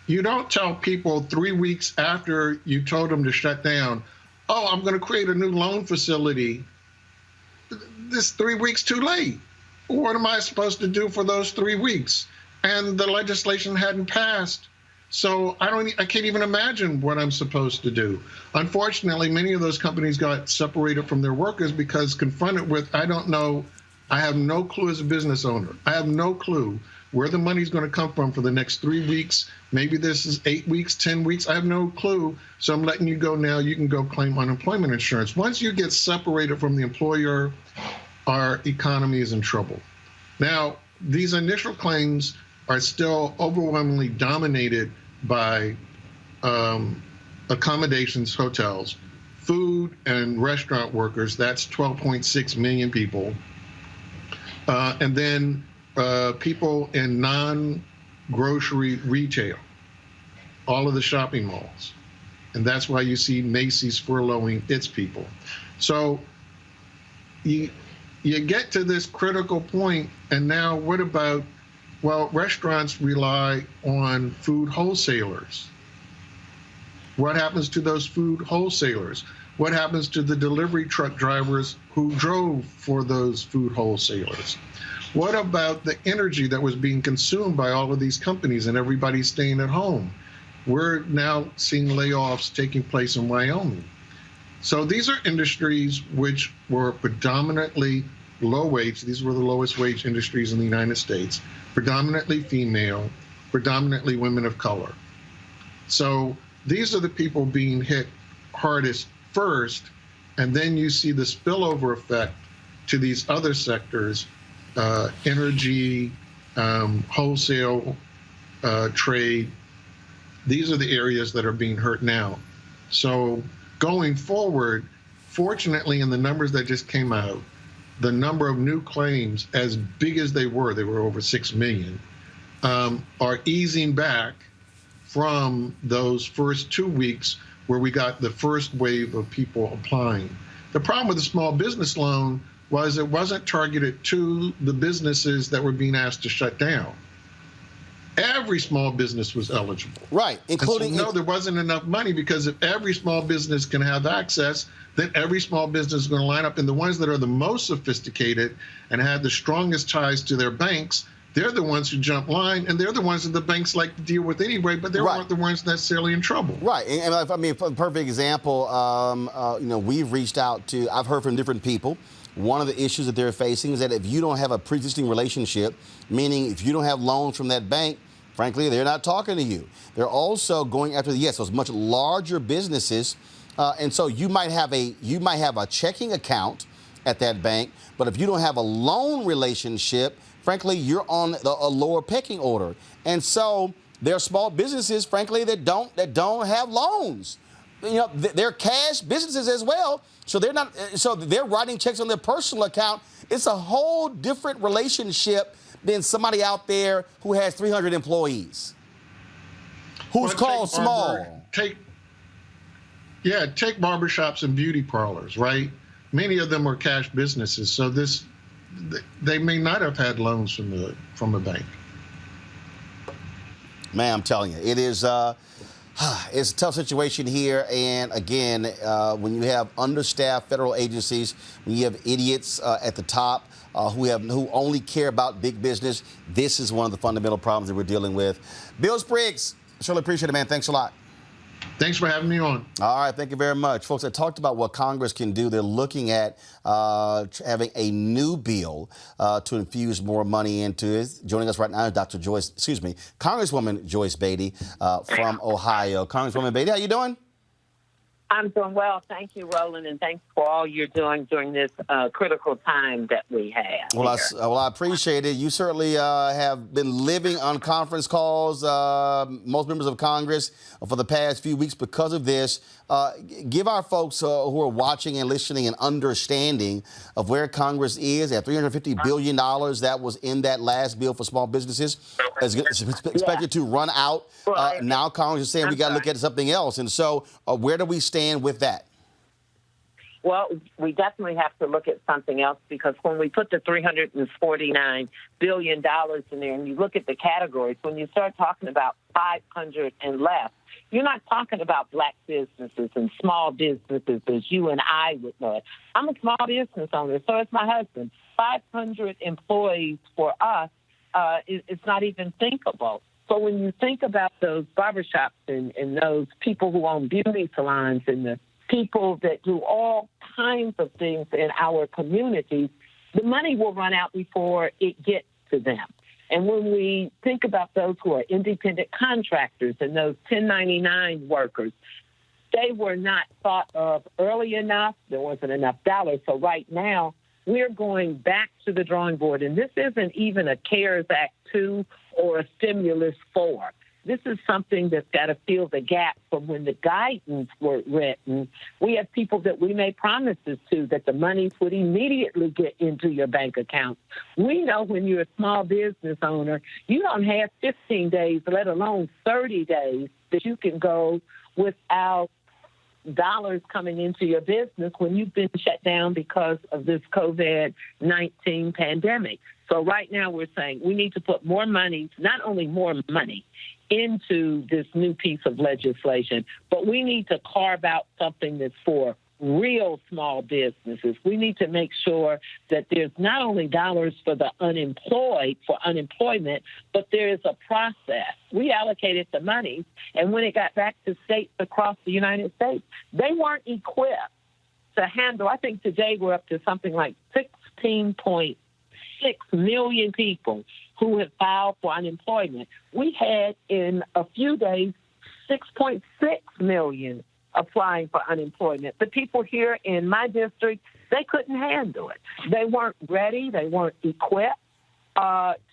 You don't tell people 3 weeks after you told them to shut down, oh, I'm going to create a new loan facility. This 3 weeks too late. What am I supposed to do for those 3 weeks? And the legislation hadn't passed. So I can't even imagine what I'm supposed to do. Unfortunately, many of those companies got separated from their workers because confronted with, I don't know, I have no clue as a business owner. I have no clue where the money's going to come from for the next 3 weeks. Maybe this is 8 weeks, 10 weeks. I have no clue. So I'm letting you go now. You can go claim unemployment insurance. Once you get separated from the employer, our economy is in trouble. Now, these initial claims are still overwhelmingly dominated by accommodations, hotels, food and restaurant workers. That's 12.6 million people. And then people in non-grocery retail, all of the shopping malls. And that's why you see Macy's furloughing its people. So you get to this critical point, and now what about, well, restaurants rely on food wholesalers. What happens to those food wholesalers? What happens to the delivery truck drivers who drove for those food wholesalers? What about the energy that was being consumed by all of these companies and everybody staying at home? We're now seeing layoffs taking place in Wyoming. So these are industries which were predominantly low wage. These were the lowest wage industries in the United States, predominantly female, predominantly women of color. So these are the people being hit hardest first, and then you see the spillover effect to these other sectors, energy, wholesale, trade. These are the areas that are being hurt now. So going forward, fortunately, in the numbers that just came out, the number of new claims, as big as they were over 6 million, are easing back from those first 2 weeks where we got the first wave of people applying. The problem with the small business loan was it wasn't targeted to the businesses that were being asked to shut down. Every small business was eligible. Right, including... No, there wasn't enough money, because if every small business can have access, then every small business is going to line up. And the ones that are the most sophisticated and have the strongest ties to their banks, they're the ones who jump line, and they're the ones that the banks like to deal with anyway, but they weren't the ones necessarily in trouble. Right, and I mean, for a perfect example, we've reached out to, I've heard from different people. One of the issues that they're facing is that if you don't have a pre-existing relationship, meaning if you don't have loans from that bank, frankly, they're not talking to you. They're also going after those much larger businesses, and so you might have a checking account at that bank, but if you don't have a loan relationship, frankly, you're on a lower pecking order. And so there are small businesses, frankly, that don't have loans. They're cash businesses as well. So they're writing checks on their personal account. It's a whole different relationship than somebody out there who has 300 employees, who's called small. Take barbershops and beauty parlors, right? Many of them are cash businesses, so they may not have had loans from the bank. Man, I'm telling you, it is it's a tough situation here. And again, when you have understaffed federal agencies, when you have idiots at the top who only care about big business, this is one of the fundamental problems that we're dealing with. Bill Spriggs, surely appreciate it, man. Thanks a lot. Thanks for having me on. All right, thank you very much. Folks, I talked about what Congress can do. They're looking at having a new bill to infuse more money into it. Joining us right now is Congresswoman Joyce Beatty from Ohio. Congresswoman Beatty, how you doing? I'm doing well. Thank you, Roland, and thanks for all you're doing during this critical time that we have. Well, I appreciate it. You certainly have been living on conference calls, most members of Congress, for the past few weeks because of this. Give our folks who are watching and listening an understanding of where Congress is at $350 billion that was in that last bill for small businesses. It's expected to run out. Now Congress is saying we got to look at something else. And so where do we stand with that? Well, we definitely have to look at something else, because when we put the $349 billion in there and you look at the categories, when you start talking about 500 and less, you're not talking about black businesses and small businesses as you and I would know it. I'm a small business owner, so is my husband. 500 employees for us, it's not even thinkable. So when you think about those barbershops and those people who own beauty salons and the people that do all kinds of things in our communities, the money will run out before it gets to them. And when we think about those who are independent contractors and those 1099 workers, they were not thought of early enough. There wasn't enough dollars. So right now, we're going back to the drawing board. And this isn't even a CARES Act 2 or a Stimulus 4. This is something that's got to fill the gap from when the guidance were written. We have people that we made promises to that the monies would immediately get into your bank account. We know when you're a small business owner, you don't have 15 days, let alone 30 days, that you can go without dollars coming into your business when you've been shut down because of this COVID-19 pandemic. So right now we're saying we need to put more money, not only more money, into this new piece of legislation, but we need to carve out something that's for real small businesses. We need to make sure that there's not only dollars for the unemployed, for unemployment, but there is a process. We allocated the money, and when it got back to states across the United States, they weren't equipped to handle. I think today we're up to something like 16.6 million people who have filed for unemployment. We had in a few days 6.6 million applying for unemployment. The people here in my district, they couldn't handle it. They weren't ready. They weren't equipped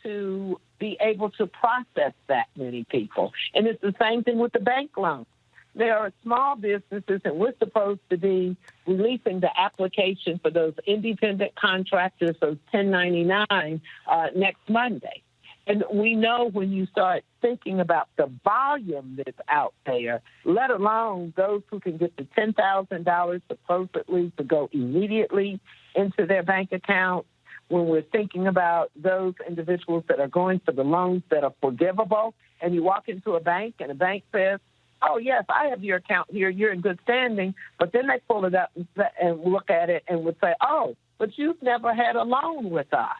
to be able to process that many people. And it's the same thing with the bank loans. There are small businesses, and we're supposed to be releasing the application for those independent contractors, those 1099, next Monday. And we know when you start thinking about the volume that's out there, let alone those who can get the $10,000 supposedly to go immediately into their bank account, when we're thinking about those individuals that are going for the loans that are forgivable, and you walk into a bank and a bank says, oh, yes, I have your account here, you're in good standing, but then they pull it up and look at it and would say, oh, but you've never had a loan with us.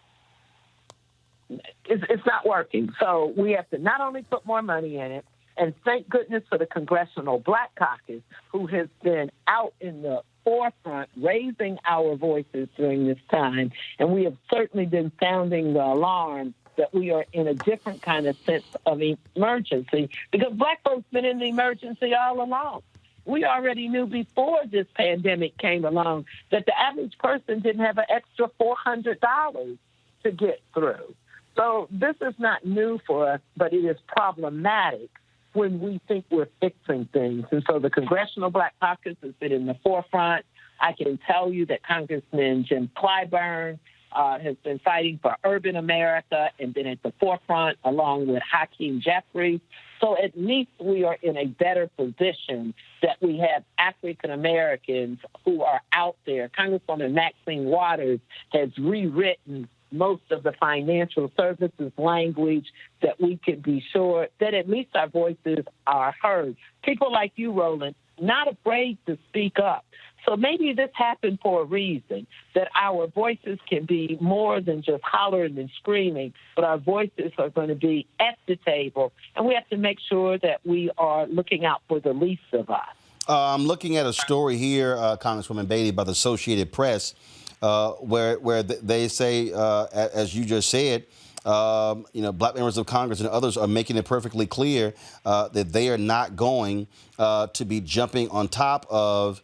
It's not working. So we have to not only put more money in it, and thank goodness for the Congressional Black Caucus, who has been out in the forefront raising our voices during this time. And we have certainly been sounding the alarm that we are in a different kind of sense of emergency, because Black folks been in the emergency all along. We already knew before this pandemic came along that the average person didn't have an extra $400 to get through. So this is not new for us, but it is problematic when we think we're fixing things. And so the Congressional Black Caucus has been in the forefront. I can tell you that Congressman Jim Clyburn has been fighting for urban America and been at the forefront along with Hakeem Jeffries. So at least we are in a better position that we have African Americans who are out there. Congresswoman Maxine Waters has rewritten most of the financial services language that we can be sure that at least our voices are heard. People like you, Roland, not afraid to speak up. So maybe this happened for a reason, that our voices can be more than just hollering and screaming, but our voices are going to be at the table, and we have to make sure that we are looking out for the least of us. I'm looking at a story here, Congresswoman Beatty, by the Associated Press, where they say, as you just said, Black members of Congress and others are making it perfectly clear that they are not going to be jumping on top of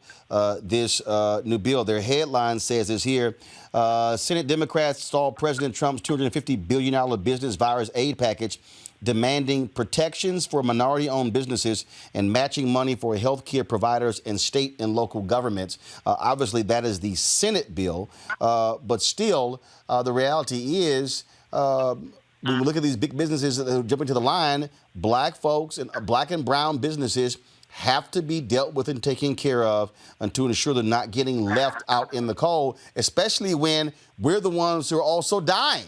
this new bill. Their headline says this here: Senate Democrats stalled President Trump's $250 billion business virus aid package, demanding protections for minority-owned businesses and matching money for health care providers and state and local governments. Obviously, that is the Senate bill, but still, the reality is, when we look at these big businesses that are jumping to the line, Black folks and Black and brown businesses have to be dealt with and taken care of and to ensure they're not getting left out in the cold, especially when we're the ones who are also dying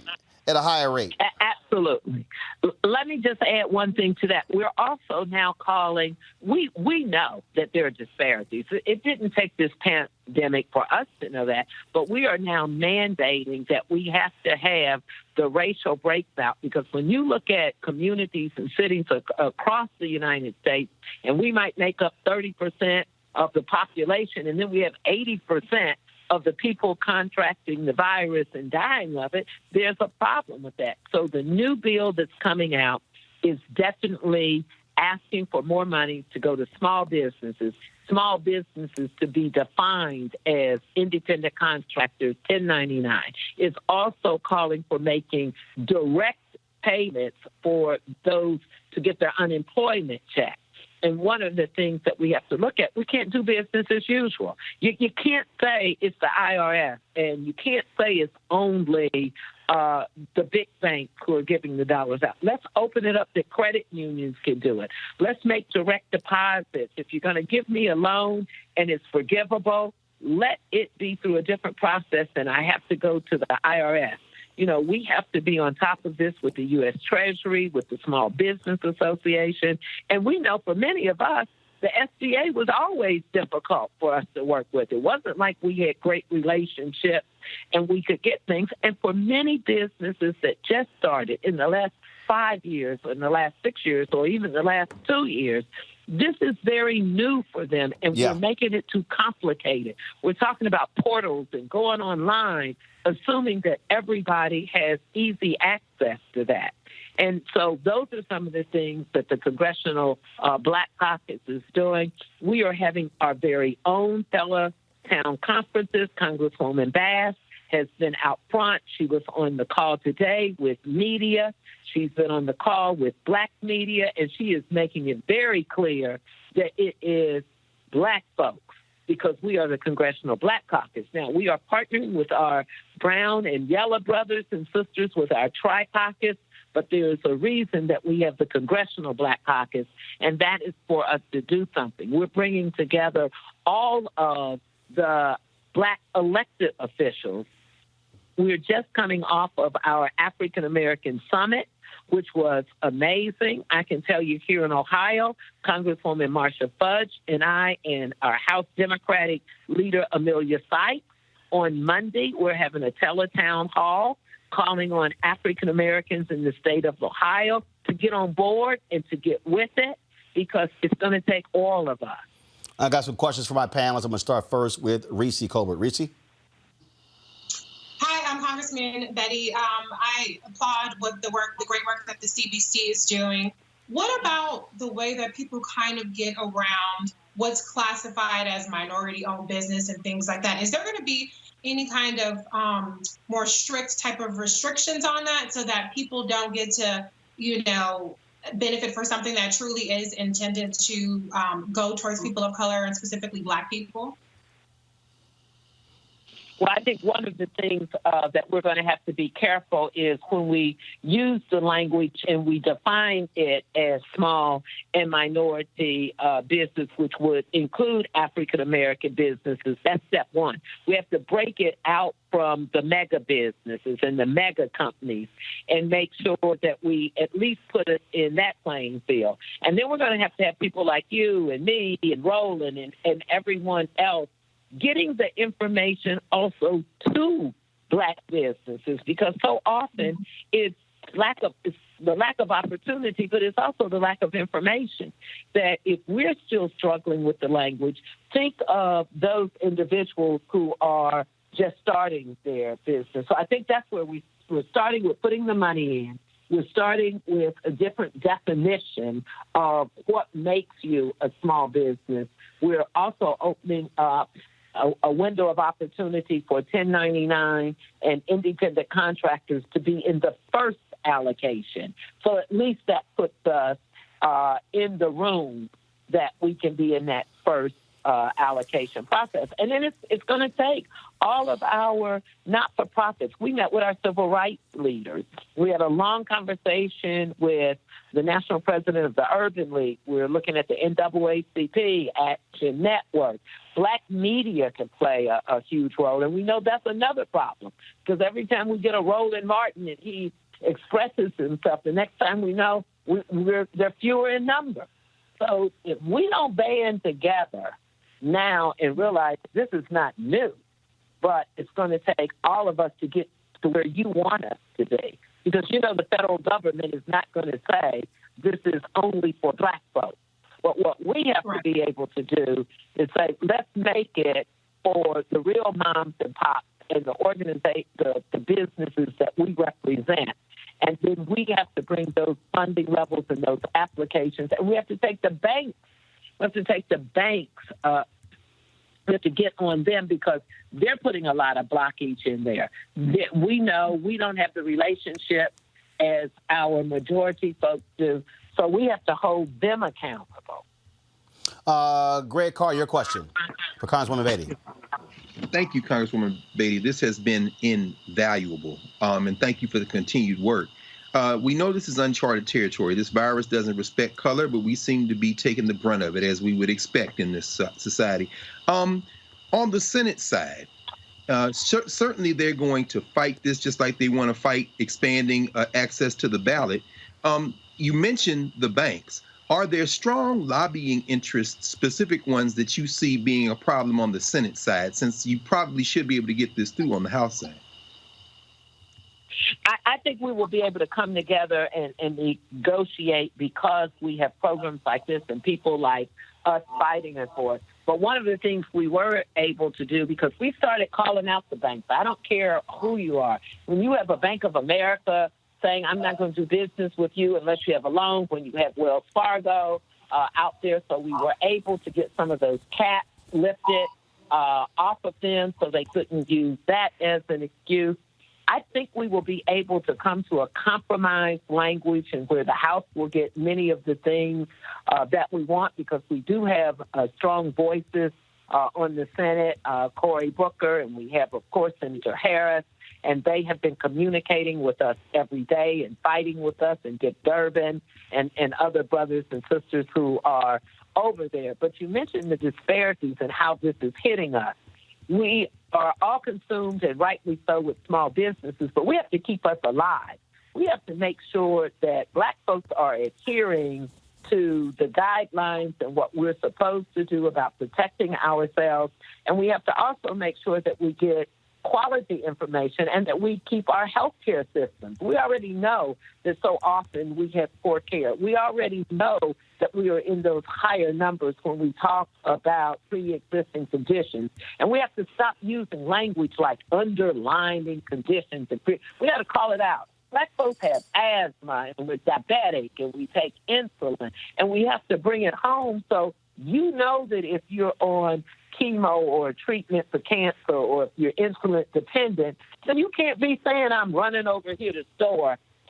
at a higher rate. Absolutely. Let me just add one thing to that. We're also now calling, we know that there are disparities. It didn't take this pandemic for us to know that, but we are now mandating that we have to have the racial breakdown, because when you look at communities and cities across the United States, and we might make up 30% of the population, and then we have 80% of the people contracting the virus and dying of it, there's a problem with that. So the new bill that's coming out is definitely asking for more money to go to small businesses to be defined as independent contractors, 1099. It's also calling for making direct payments for those to get their unemployment check. And one of the things that we have to look at, we can't do business as usual. You can't say it's the IRS, and you can't say it's only the big banks who are giving the dollars out. Let's open it up that credit unions can do it. Let's make direct deposits. If you're going to give me a loan and it's forgivable, let it be through a different process than I have to go to the IRS. You know, we have to be on top of this with the U.S. Treasury, with the Small Business Association. And we know for many of us, the SBA was always difficult for us to work with. It wasn't like we had great relationships and we could get things. And for many businesses that just started in the last 5 years, or in the last 6 years, or even the last 2 years, This is very new for them, and we're making it too complicated. We're talking about portals and going online, assuming that everybody has easy access to that. And so those are some of the things that the Congressional Black Caucus is doing. We are having our very own fellow town conferences. Congresswoman Bass has been out front. She was on the call today with media. She's been on the call with Black media, and she is making it very clear that it is Black folks, because we are the Congressional Black Caucus. Now, we are partnering with our brown and yellow brothers and sisters with our Tri-Caucus, but there is a reason that we have the Congressional Black Caucus, and that is for us to do something. We're bringing together all of the Black elected officials. We're just coming off of our African American Summit, which was amazing. I can tell you here in Ohio, Congresswoman Marsha Fudge and I and our House Democratic leader, Amelia Sykes, on Monday, we're having a teletown hall calling on African Americans in the state of Ohio to get on board and to get with it, because it's going to take all of us. I got some questions for my panelists. I'm going to start first with Reese Colbert. Reese? Hi, I'm Congressman Betty. I applaud the great work that the CBC is doing. What about the way that people kind of get around what's classified as minority-owned business and things like that? Is there going to be any kind of more strict type of restrictions on that so that people don't get to, benefit for something that truly is intended to go towards people of color and specifically Black people? Well, I think one of the things that we're going to have to be careful is when we use the language and we define it as small and minority business, which would include African-American businesses. That's step one. We have to break it out from the mega businesses and the mega companies and make sure that we at least put it in that playing field. And then we're going to have people like you and me and Roland and everyone else getting the information also to Black businesses, because so often it's the lack of opportunity, but it's also the lack of information. That if we're still struggling with the language, think of those individuals who are just starting their business. So I think that's where we're starting with putting the money in. We're starting with a different definition of what makes you a small business. We're also opening up a window of opportunity for 1099 and independent contractors to be in the first allocation. So at least that puts us in the room that we can be in that first allocation process. And then it's going to take all of our not-for-profits. We met with our civil rights leaders. We had a long conversation with the national president of the Urban League. We're looking at the NAACP, Action Network. Black media can play a huge role, and we know that's another problem, because every time we get a Roland Martin and he expresses himself, the next time we know, they're fewer in number. So if we don't band together now and realize this is not new, but it's going to take all of us to get to where you want us to be. Because, the federal government is not going to say this is only for Black folks. But what we have to be able to do is say, let's make it for the real moms and pops and the businesses that we represent. And then we have to bring those funding levels and those applications. And we have to take the banks. We have to take the banks. We have to get on them, because they're putting a lot of blockage in there. We know we don't have the relationship as our majority folks do. So we have to hold them accountable. Greg Carr, your question for Congresswoman Beatty. Thank you, Congresswoman Beatty. This has been invaluable, and thank you for the continued work. We know this is uncharted territory. This virus doesn't respect color, but we seem to be taking the brunt of it, as we would expect in this society. On the Senate side, certainly they're going to fight this just like they want to fight expanding access to the ballot. You mentioned the banks. Are there strong lobbying interests, specific ones that you see being a problem on the Senate side, since you probably should be able to get this through on the House side? I think we will be able to come together and negotiate because we have programs like this and people like us fighting it for us. But one of the things we were able to do, because we started calling out the banks, I don't care who you are. When you have a Bank of America saying, I'm not going to do business with you unless you have a loan, when you have Wells Fargo out there. So we were able to get some of those caps lifted off of them so they couldn't use that as an excuse. I think we will be able to come to a compromise language and where the House will get many of the things that we want, because we do have strong voices on the Senate, Cory Booker, and we have, of course, Senator Harris, and they have been communicating with us every day and fighting with us, and Dick Durbin and other brothers and sisters who are over there. But you mentioned the disparities and how this is hitting us. We are all consumed, and rightly so, with small businesses, but we have to keep us alive. We have to make sure that Black folks are adhering to the guidelines and what we're supposed to do about protecting ourselves. And we have to also make sure that we get quality information and that we keep our healthcare systems. We already know that so often we have poor care. We already know that we are in those higher numbers when we talk about pre-existing conditions. And we have to stop using language like underlying conditions. We got to call it out. Black folks have asthma, and we're diabetic, and we take insulin, and we have to bring it home so you know that if you're on chemo or treatment for cancer, or if you're insulin dependent, then you can't be saying, I'm running over here to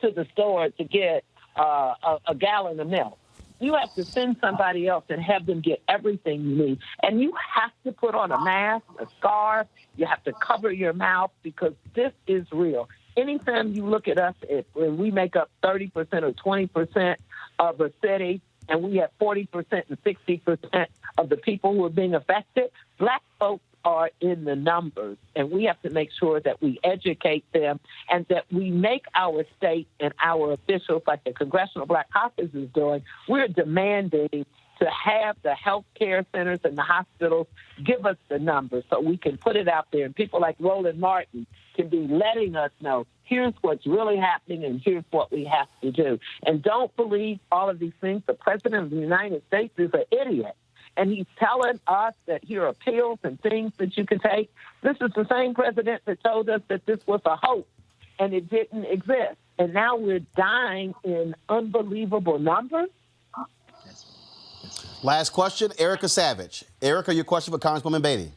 the store to get a gallon of milk. You have to send somebody else and have them get everything you need. And you have to put on a mask, a scarf. You have to cover your mouth, because this is real. Anytime you look at us, when we make up 30% or 20% of a city, and we have 40% and 60% of the people who are being affected, Black folks are in the numbers, and we have to make sure that we educate them and that we make our state and our officials, like the Congressional Black Caucus is doing, we're demanding to have the health care centers and the hospitals give us the numbers so we can put it out there. And people like Roland Martin can be letting us know, here's what's really happening and here's what we have to do. And don't believe all of these things. The President of the United States is an idiot. And he's telling us that here are pills and things that you can take. This is the same president that told us that this was a hoax and it didn't exist. And now we're dying in unbelievable numbers. Last question, Erica Savage. Erica, your question for Congresswoman Beatty.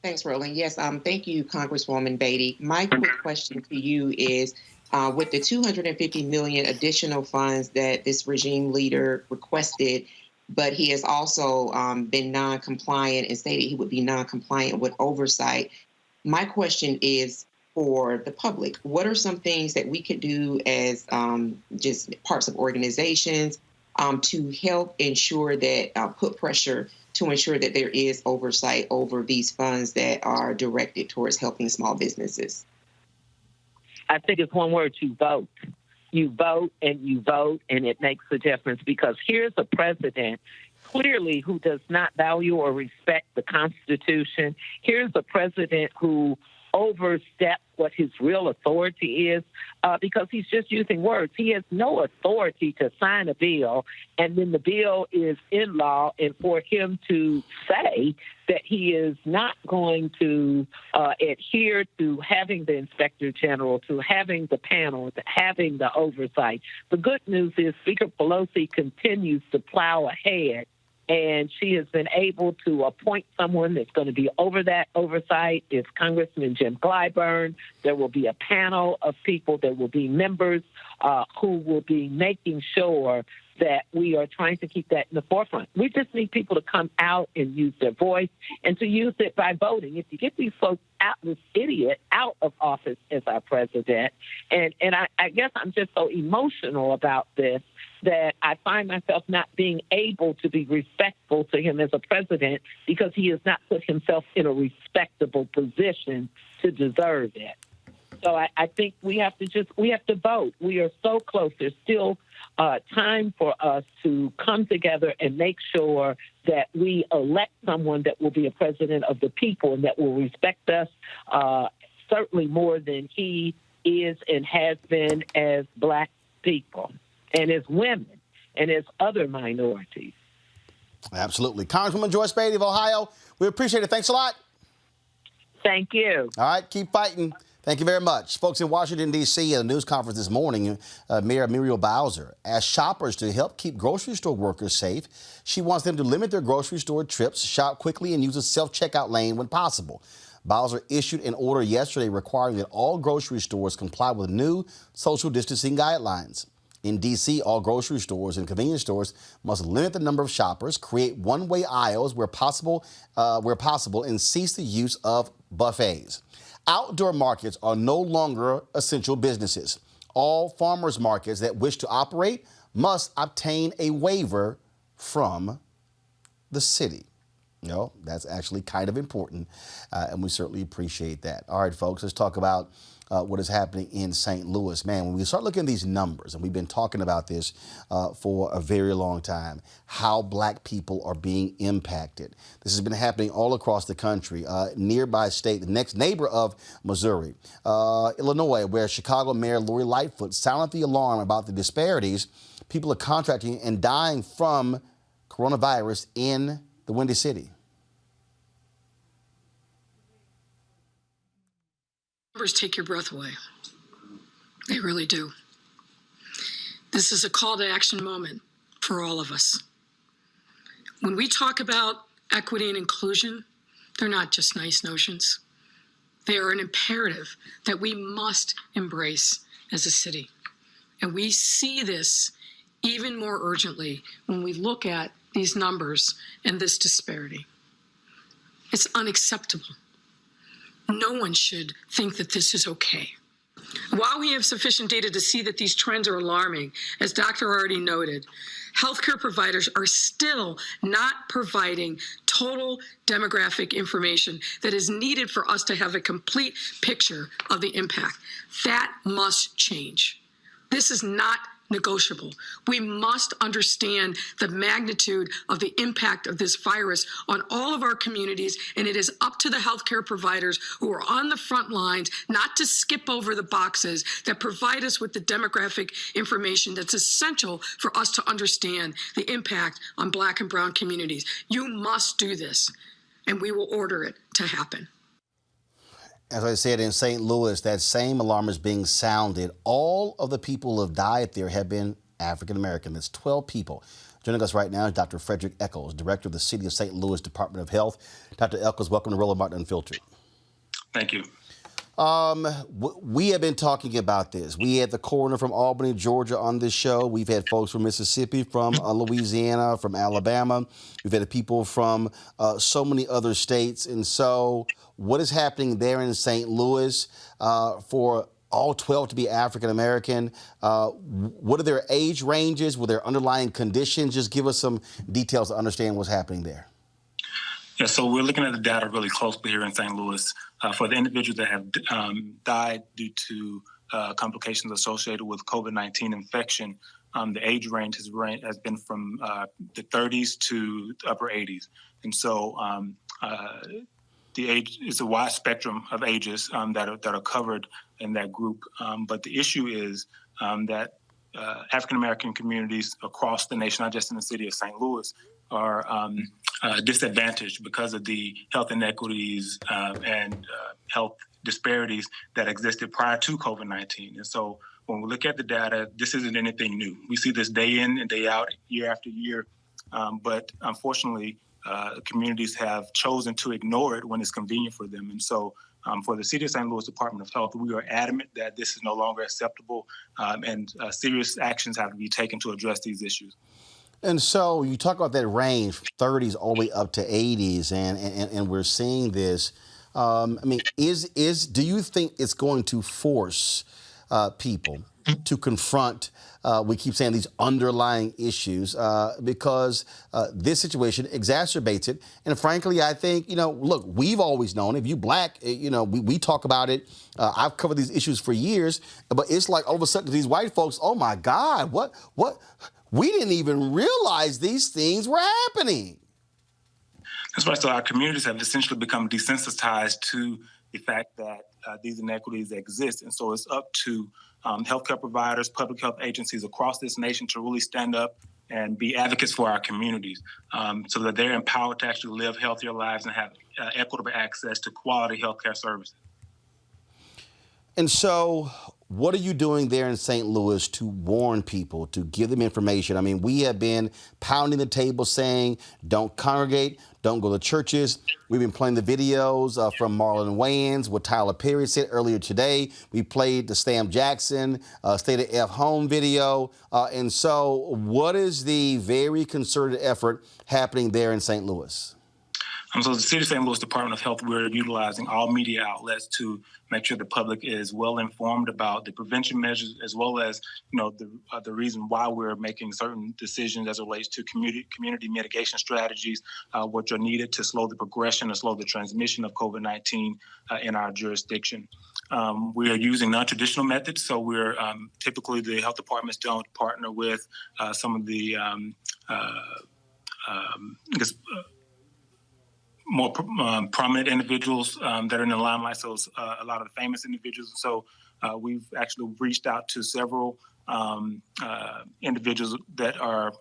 Thanks, Roland. Yes, thank you, Congresswoman Beatty. My quick question to you is, with the $250 million additional funds that this regime leader requested, but he has also been non-compliant and stated he would be non-compliant with oversight. My question is for the public. What are some things that we could do as just parts of organizations to help ensure that, put pressure to ensure that there is oversight over these funds that are directed towards helping small businesses? I think it's one word: you vote. You vote and you vote, and it makes a difference, because here's a president clearly who does not value or respect the Constitution. Here's a president who oversteps what his real authority is because he's just using words. He has no authority to sign a bill, and then the bill is in law, and for him to say that he is not going to adhere to having the Inspector General, to having the panel, to having the oversight. The good news is Speaker Pelosi continues to plow ahead, and she has been able to appoint someone that's going to be over that oversight. It's Congressman Jim Clyburn. There will be a panel of people. There will be members who will be making sure that we are trying to keep that in the forefront. We just need people to come out and use their voice, and to use it by voting. If you get these folks out, this idiot out of office as our president, and I guess I'm just so emotional about this that I find myself not being able to be respectful to him as a president, because he has not put himself in a respectable position to deserve it. So I think we have to vote. We are so close. There's still time for us to come together and make sure that we elect someone that will be a president of the people and that will respect us certainly more than he is and has been as Black people and as women and as other minorities. Absolutely. Congresswoman Joyce Beatty of Ohio, we appreciate it. Thanks a lot. Thank you. All right, keep fighting. Thank you very much. Folks in Washington, D.C., at a news conference this morning, Mayor Muriel Bowser asked shoppers to help keep grocery store workers safe. She wants them to limit their grocery store trips, shop quickly, and use a self-checkout lane when possible. Bowser issued an order yesterday requiring that all grocery stores comply with new social distancing guidelines. In D.C., all grocery stores and convenience stores must limit the number of shoppers, create one-way aisles where possible, and cease the use of buffets. Outdoor markets are no longer essential businesses. All farmers markets that wish to operate must obtain a waiver from the city. You know, that's actually kind of important, and we certainly appreciate that. All right, folks, let's talk about what is happening in St. Louis. Man, when we start looking at these numbers, and we've been talking about this for a very long time, how Black people are being impacted. This has been happening all across the country. Nearby state, the next neighbor of Missouri, Illinois, where Chicago Mayor Lori Lightfoot sounded the alarm about the disparities. People are contracting and dying from coronavirus in the Windy City. Numbers take your breath away. They really do. This is a call to action moment for all of us. When we talk about equity and inclusion, they're not just nice notions. They are an imperative that we must embrace as a city. And we see this even more urgently when we look at these numbers and this disparity. It's unacceptable. No one should think that this is okay. While we have sufficient data to see that these trends are alarming, as Dr. already noted, healthcare providers are still not providing total demographic information that is needed for us to have a complete picture of the impact. That must change. This is not negotiable. We must understand the magnitude of the impact of this virus on all of our communities, and it is up to the healthcare providers who are on the front lines not to skip over the boxes that provide us with the demographic information that's essential for us to understand the impact on Black and brown communities. You must do this, and we will order it to happen. As I said, in St. Louis, that same alarm is being sounded. All of the people who have died there have been African-American. That's 12 people. Joining us right now is Dr. Frederick Echols, Director of the City of St. Louis Department of Health. Dr. Echols, welcome to Roland Martin Unfiltered. Thank you. We have been talking about this. We had the coroner from Albany, Georgia on this show. We've had folks from Mississippi, from Louisiana, from Alabama. We've had people from so many other states. And so what is happening there in St. Louis for all 12 to be African-American? What are their age ranges? Were there underlying conditions? Just give us some details to understand what's happening there. Yeah, so we're looking at the data really closely here in St. Louis. For the individuals that have died due to complications associated with COVID-19 infection, the age range has been from the 30s to the upper 80s. And so the age is a wide spectrum of ages that are covered in that group. But the issue is that African-American communities across the nation, not just in the city of St. Louis, are disadvantaged because of the health inequities and health disparities that existed prior to COVID-19. And so when we look at the data, this isn't anything new. We see this day in and day out, year after year. But unfortunately, communities have chosen to ignore it when it's convenient for them. And so for the City of St. Louis Department of Health, we are adamant that this is no longer acceptable and serious actions have to be taken to address these issues. And so you talk about that range, 30s all the way up to 80s, and we're seeing this. I mean, do you think it's going to force people to confront, we keep saying, these underlying issues because this situation exacerbates it? And frankly, I think, look, we've always known if you Black, we talk about it. I've covered these issues for years, but it's like all of a sudden these white folks, oh my God, what? We didn't even realize these things were happening. That's right. So our communities have essentially become desensitized to the fact that these inequities exist. And so it's up to healthcare providers, public health agencies across this nation to really stand up and be advocates for our communities so that they're empowered to actually live healthier lives and have equitable access to quality healthcare services. And so, what are you doing there in St. Louis to warn people, to give them information? I mean, we have been pounding the table saying, don't congregate, don't go to churches. We've been playing the videos from Marlon Wayans, what Tyler Perry said earlier today. We played the Sam Jackson Stay the F Home video. And so, what is the very concerted effort happening there in St. Louis? So the City of St. Louis Department of Health, we're utilizing all media outlets to make sure the public is well informed about the prevention measures, as well as, the reason why we're making certain decisions as it relates to community mitigation strategies, which are needed to slow the progression or slow the transmission of COVID-19 in our jurisdiction. We are using non-traditional methods, so we're typically the health departments don't partner with some of the more prominent individuals that are in the limelight, so a lot of the famous individuals. So we've actually reached out to several individuals that are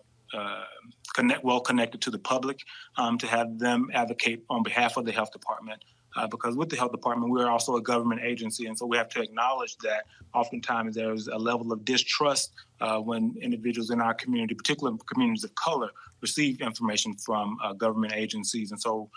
well connected to the public to have them advocate on behalf of the health department. Because with the health department, we're also a government agency, and so we have to acknowledge that oftentimes there's a level of distrust when individuals in our community, particularly communities of color, receive information from government agencies. And so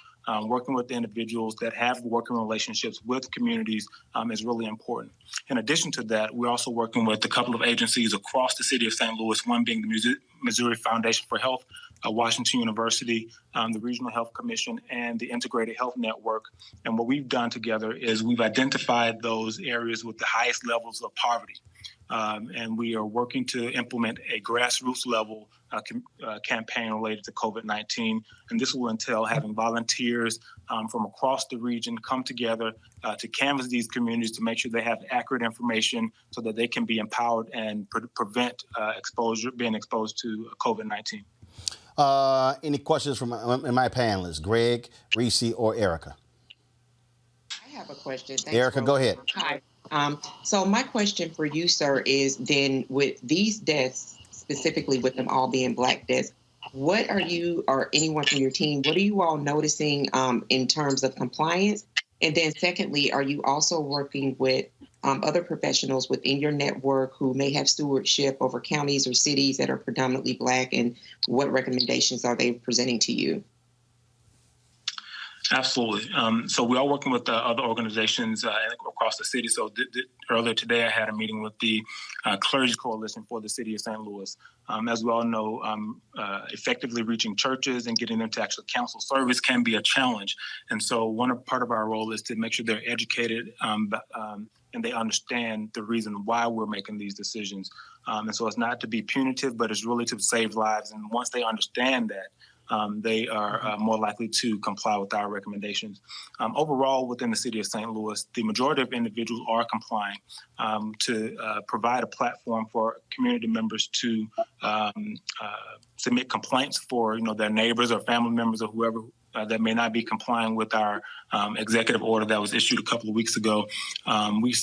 working with the individuals that have working relationships with communities is really important. In addition to that, we're also working with a couple of agencies across the city of St. Louis, one being the Missouri Foundation for Health, Washington University, the Regional Health Commission, and the Integrated Health Network. And what we've done together is we've identified those areas with the highest levels of poverty. And we are working to implement a grassroots level campaign related to COVID-19. And this will entail having volunteers from across the region come together to canvass these communities to make sure they have accurate information so that they can be empowered and prevent being exposed to COVID-19. Any questions from my panelists, Greg, Reese, or Erica? I have a question. Thanks, Erica, Roland. go ahead. Hi. So my question for you, sir, is then with these deaths, specifically with them all being Black deaths, what are you or anyone from your team, what are you all noticing in terms of compliance? And then secondly, are you also working with other professionals within your network who may have stewardship over counties or cities that are predominantly Black, and what recommendations are they presenting to you? Absolutely. So we are working with other organizations across the city. So earlier today, I had a meeting with the Clergy Coalition for the City of St. Louis. As we all know, effectively reaching churches and getting them to actually counsel service can be a challenge. And so part of our role is to make sure they're educated and they understand the reason why we're making these decisions. And so it's not to be punitive, but it's really to save lives. And once they understand that, they are more likely to comply with our recommendations. Overall, within the city of St. Louis, the majority of individuals are complying to provide a platform for community members to submit complaints for their neighbors or family members or whoever that may not be complying with our executive order that was issued a couple of weeks ago. We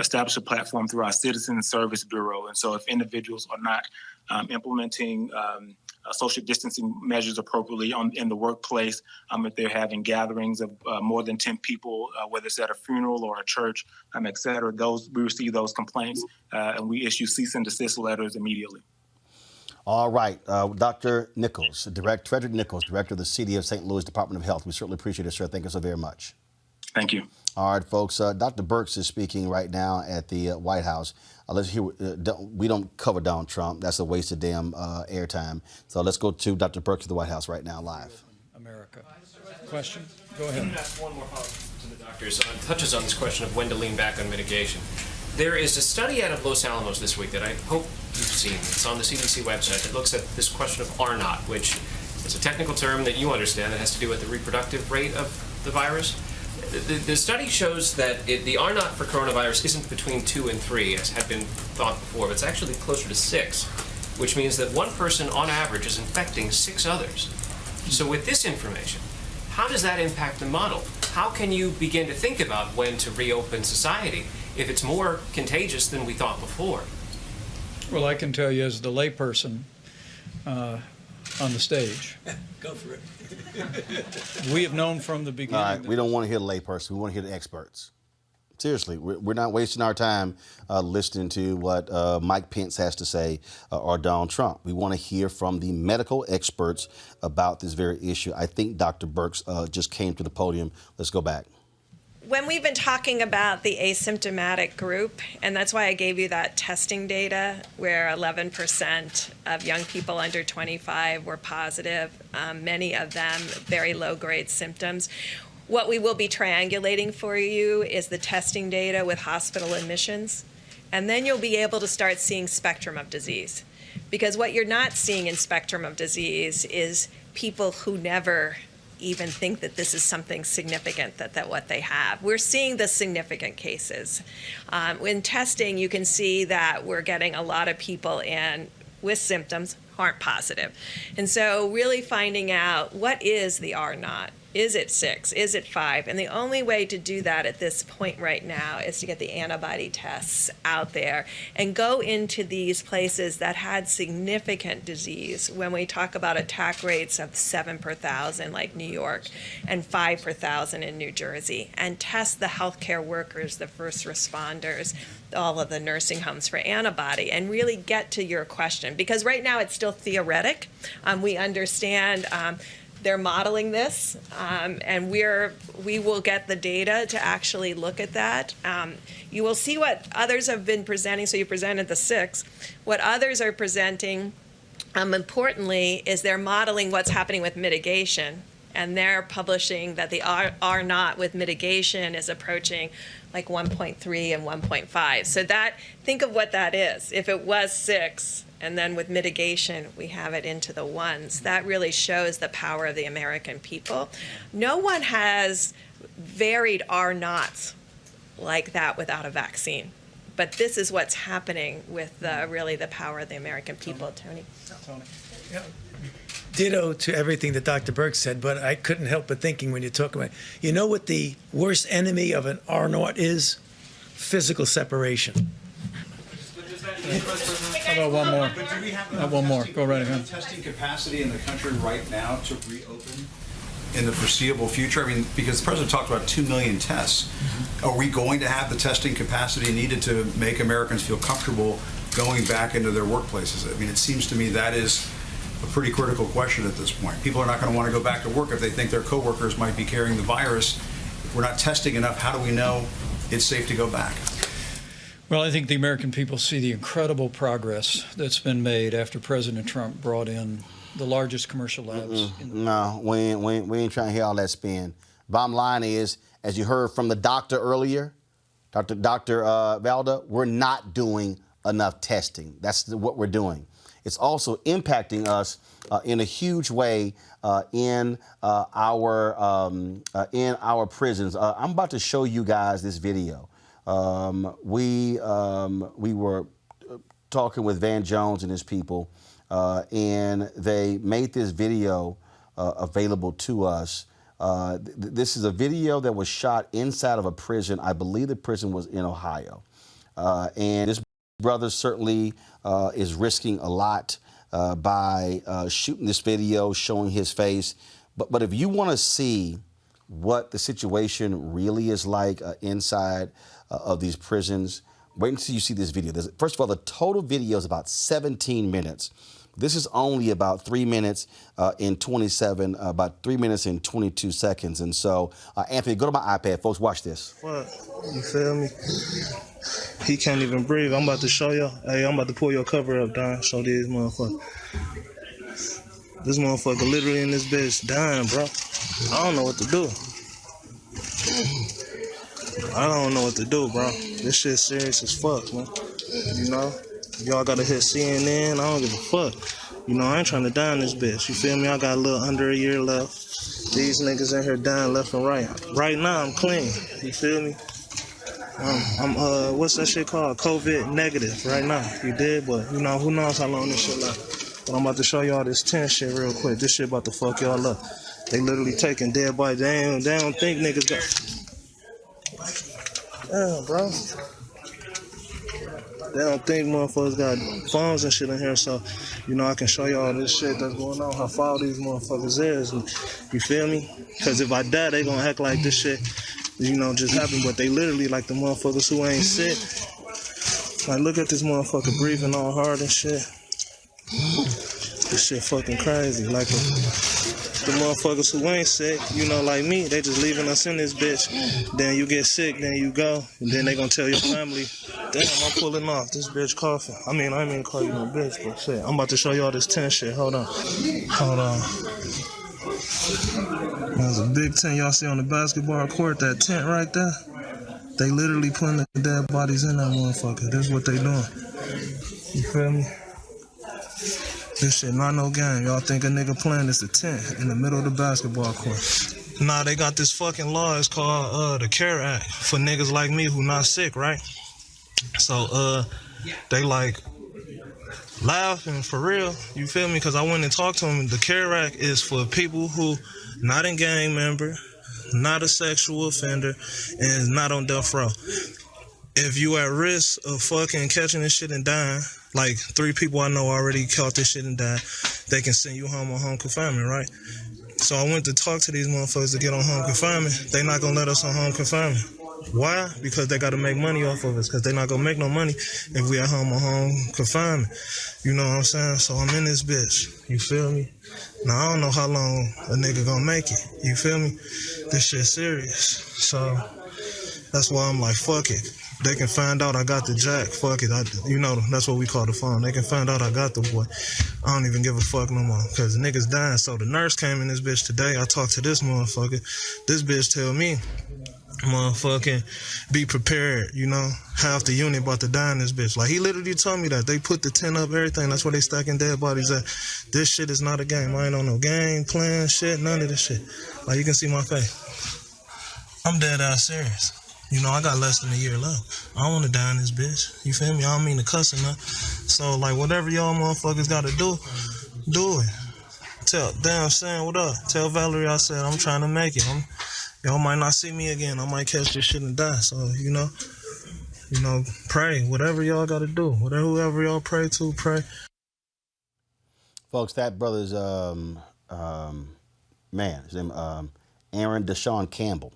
established a platform through our Citizen Service Bureau. And so if individuals are not implementing social distancing measures appropriately in the workplace, if they're having gatherings of more than 10 people, whether it's at a funeral or a church, et cetera, we receive those complaints and we issue cease and desist letters immediately. All right. Dr. Nichols, Frederick Nichols, Director of the City of St. Louis Department of Health. We certainly appreciate it, sir. Thank you so very much. Thank you. All right, folks. Dr. Birx is speaking right now at the White House. Let's hear. We don't cover Donald Trump. That's a waste of damn airtime. So let's go to Dr. Birx at the White House right now, live. America. Question? Go ahead. I'm going to ask one more follow-up to the doctors. It touches on this question of when to lean back on mitigation. There is a study out of Los Alamos this week that I hope you've seen. It's on the CDC website that looks at this question of R-naught, which is a technical term that you understand that has to do with the reproductive rate of the virus. The study shows that the R-naught for coronavirus isn't between 2 and 3, as had been thought before, but it's actually closer to 6, which means that one person on average is infecting 6 others. So with this information, how does that impact the model? how can you begin to think about when to reopen society if it's more contagious than we thought before? Well, I can tell you as the layperson on the stage. Go for it. We have known from the beginning. All right, we don't want to hear the layperson. We want to hear the experts. Seriously, we're not wasting our time listening to what Mike Pence has to say or Donald Trump. We want to hear from the medical experts about this very issue. I think Dr. Birx just came to the podium. Let's go back. When we've been talking about the asymptomatic group, and that's why I gave you that testing data where 11% of young people under 25 were positive, many of them very low-grade symptoms. What we will be triangulating for you is the testing data with hospital admissions, and then you'll be able to start seeing spectrum of disease. Because what you're not seeing in spectrum of disease is people who never even think that this is something significant, that what they have. We're seeing the significant cases. In testing, you can see that we're getting a lot of people in with symptoms who aren't positive. And so really finding out what is the R naught. Is it 6? Is it 5? And the only way to do that at this point right now is to get the antibody tests out there and go into these places that had significant disease. When we talk about attack rates of 7 per 1,000 like New York and 5 per 1,000 in New Jersey, and test the healthcare workers, the first responders, all of the nursing homes for antibody, and really get to your question. Because right now it's still theoretic. We understand they're modeling this, and we will get the data to actually look at that. You will see what others have been presenting. So you presented the 6. What others are presenting, importantly, is they're modeling what's happening with mitigation, and they're publishing that the R naught with mitigation is approaching like 1.3 and 1.5. So that, think of what that is. If it was 6, and then with mitigation, we have it into the 1s. That really shows the power of the American people. No one has varied R naughts like that without a vaccine. But this is what's happening with really the power of the American people. Tony? Yeah. Ditto to everything that Dr. Birx said, but I couldn't help but thinking when you talk about, you know what the worst enemy of an R naught is? Physical separation. How about one more? But do we have one more. Go right ahead. Testing capacity in the country right now to reopen in the foreseeable future? I mean, because the president talked about 2 million tests. Are we going to have the testing capacity needed to make Americans feel comfortable going back into their workplaces? I mean, it seems to me that is a pretty critical question at this point. People are not going to want to go back to work if they think their coworkers might be carrying the virus. If we're not testing enough, how do we know it's safe to go back? Well, I think the American people see the incredible progress that's been made after President Trump brought in the largest commercial labs. No, we ain't trying to hear all that spin. Bottom line is, as you heard from the doctor earlier, Dr. Valda, we're not doing enough testing. That's what we're doing. It's also impacting us in a huge way in our prisons. I'm about to show you guys this video. We were talking with Van Jones and his people, and they made this video available to us. This is a video that was shot inside of a prison. I believe the prison was in Ohio. And this brother certainly is risking a lot by shooting this video, showing his face. But if you want to see what the situation really is like inside of these prisons, wait until you see this video. First of all, the total video is about 17 minutes. This is only about 3 minutes and 27, about 3 minutes and 22 seconds. And so, Anthony, go to my iPad, folks. Watch this. What? You feel me? He can't even breathe. I'm about to show y'all. Hey, I'm about to pull your cover up, Don. Show these motherfuckers. This motherfucker literally in this bitch dying, bro. I don't know what to do. I don't know what to do, bro. This shit serious as fuck, man. You know? Y'all gotta hit CNN. I don't give a fuck. You know, I ain't trying to die in this bitch. You feel me? I got a little under a year left. These niggas in here dying left and right. Right now, I'm clean. You feel me? I'm what's that shit called? COVID negative right now. You did, but you know, who knows how long this shit lasts. But I'm about to show y'all this tent shit real quick. This shit about to fuck y'all up. They literally taking dead bodies. They don't think niggas got... Damn, bro. They don't think motherfuckers got phones and shit in here, so, you know, I can show y'all this shit that's going on, how foul these motherfuckers is. You feel me? Because if I die, they gonna act like this shit, you know, just happened, but they literally like the motherfuckers who ain't sick. Like, look at this motherfucker breathing all hard and shit. This shit fucking crazy. Like, the motherfuckers who ain't sick, you know, like me, they just leaving us in this bitch. Then you get sick, then you go, and then they gonna tell your family, damn, I'm pulling off, this bitch coughing. I mean, I ain't mean to call you no bitch, but shit, I'm about to show y'all this tent shit. Hold on. There's a big tent y'all see on the basketball court, that tent right there. They literally putting the dead bodies in that motherfucker. This is what they doing. You feel me? This shit not no game. Y'all think a nigga playing this a tent in the middle of the basketball court. Nah, they got this fucking law. It's called the CARE Act for niggas like me who not sick, right? So they like laughing for real. You feel me? Because I went and talked to them. The CARE Act is for people who not a gang member, not a sexual offender, and not on death row. If you at risk of fucking catching this shit and dying, like 3 people I know already caught this shit and died, they can send you home on home confinement, right? So I went to talk to these motherfuckers to get on home confinement. They not gonna let us on home confinement. Why? Because they gotta make money off of us, because they not gonna make no money if we at home on home confinement. You know what I'm saying? So I'm in this bitch. You feel me? Now I don't know how long a nigga gonna make it. You feel me? This shit serious. So that's why I'm like, fuck it. They can find out I got the jack. Fuck it. You know, that's what we call the phone. They can find out I got the boy. I don't even give a fuck no more, because the niggas dying. So the nurse came in this bitch today. I talked to this motherfucker. This bitch tell me, motherfucking be prepared, you know, half the unit about to die in this bitch. Like, he literally told me that. They put the tent up, everything. That's where they stacking dead bodies at. This shit is not a game. I ain't on no game, plan, shit, none of this shit. Like, you can see my face. I'm dead ass serious. You know, I got less than a year left. I don't want to die in this bitch. You feel me? I don't mean to cuss or nothing. So, like, whatever y'all motherfuckers got to do it. Damn, Sam, what up? Tell Valerie I said I'm trying to make it. Y'all might not see me again. I might catch this shit and die. So, you know, pray. Whatever y'all got to do. Whoever y'all pray to, pray. Folks, that brother's, his name, Aaron Deshaun Campbell.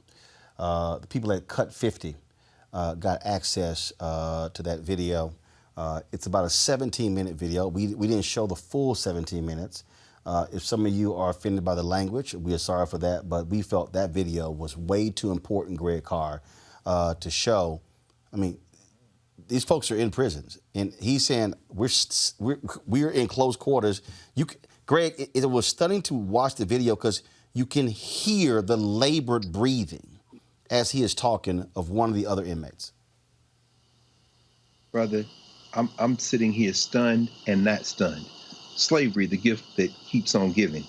The people at Cut 50 got access to that video. It's about a 17-minute video. We didn't show the full 17 minutes. If some of you are offended by the language, we are sorry for that, but we felt that video was way too important, Greg Carr, to show. I mean, these folks are in prisons, and he's saying we're in close quarters. Greg, it was stunning to watch the video because you can hear the labored breathing as he is talking of one of the other inmates. Brother, I'm sitting here stunned and not stunned. Slavery, the gift that keeps on giving.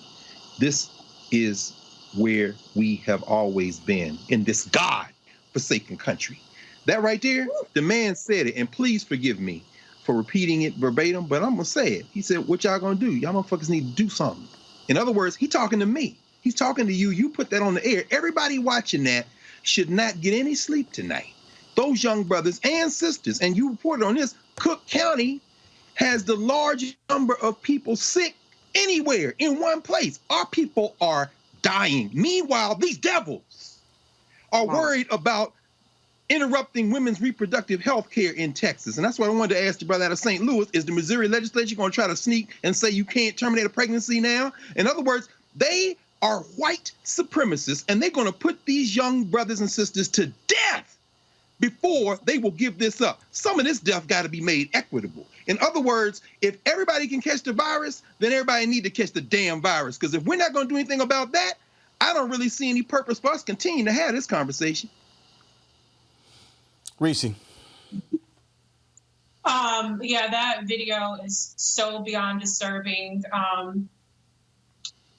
This is where we have always been, in this God-forsaken country. That right there, the man said it, and please forgive me for repeating it verbatim, but I'm going to say it. He said, what y'all going to do? Y'all motherfuckers need to do something. In other words, he talking to me. He's talking to you. You put that on the air. Everybody watching that should not get any sleep tonight. Those young brothers and sisters, and you reported on this, Cook County has the largest number of people sick anywhere in one place. Our people are dying. Meanwhile, these devils are worried about interrupting women's reproductive health care in Texas. And that's what I wanted to ask the brother out of St. Louis. Is the Missouri legislature going to try to sneak and say you can't terminate a pregnancy now? In other words, they are white supremacists, and they're going to put these young brothers and sisters to death before they will give this up. Some of this death got to be made equitable. In other words, if everybody can catch the virus, then everybody need to catch the damn virus. Because if we're not going to do anything about that, I don't really see any purpose for us continuing to have this conversation. Reese. Yeah, that video is so beyond disturbing.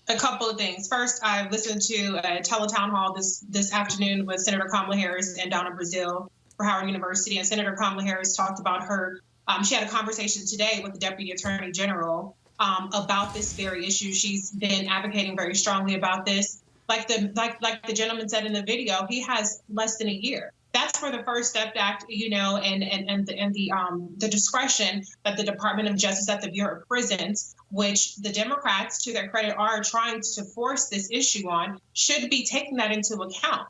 A couple of things. First, I listened to a teletown hall this afternoon with Senator Kamala Harris and Donna Brazile for Howard University, and Senator Kamala Harris talked about her. She had a conversation today with the Deputy Attorney General about this very issue. She's been advocating very strongly about this. Like the gentleman said in the video, he has less than a year. That's for the First Step Act, you know, and the discretion that the Department of Justice at the Bureau of Prisons, which the Democrats, to their credit, are trying to force this issue on, should be taking that into account.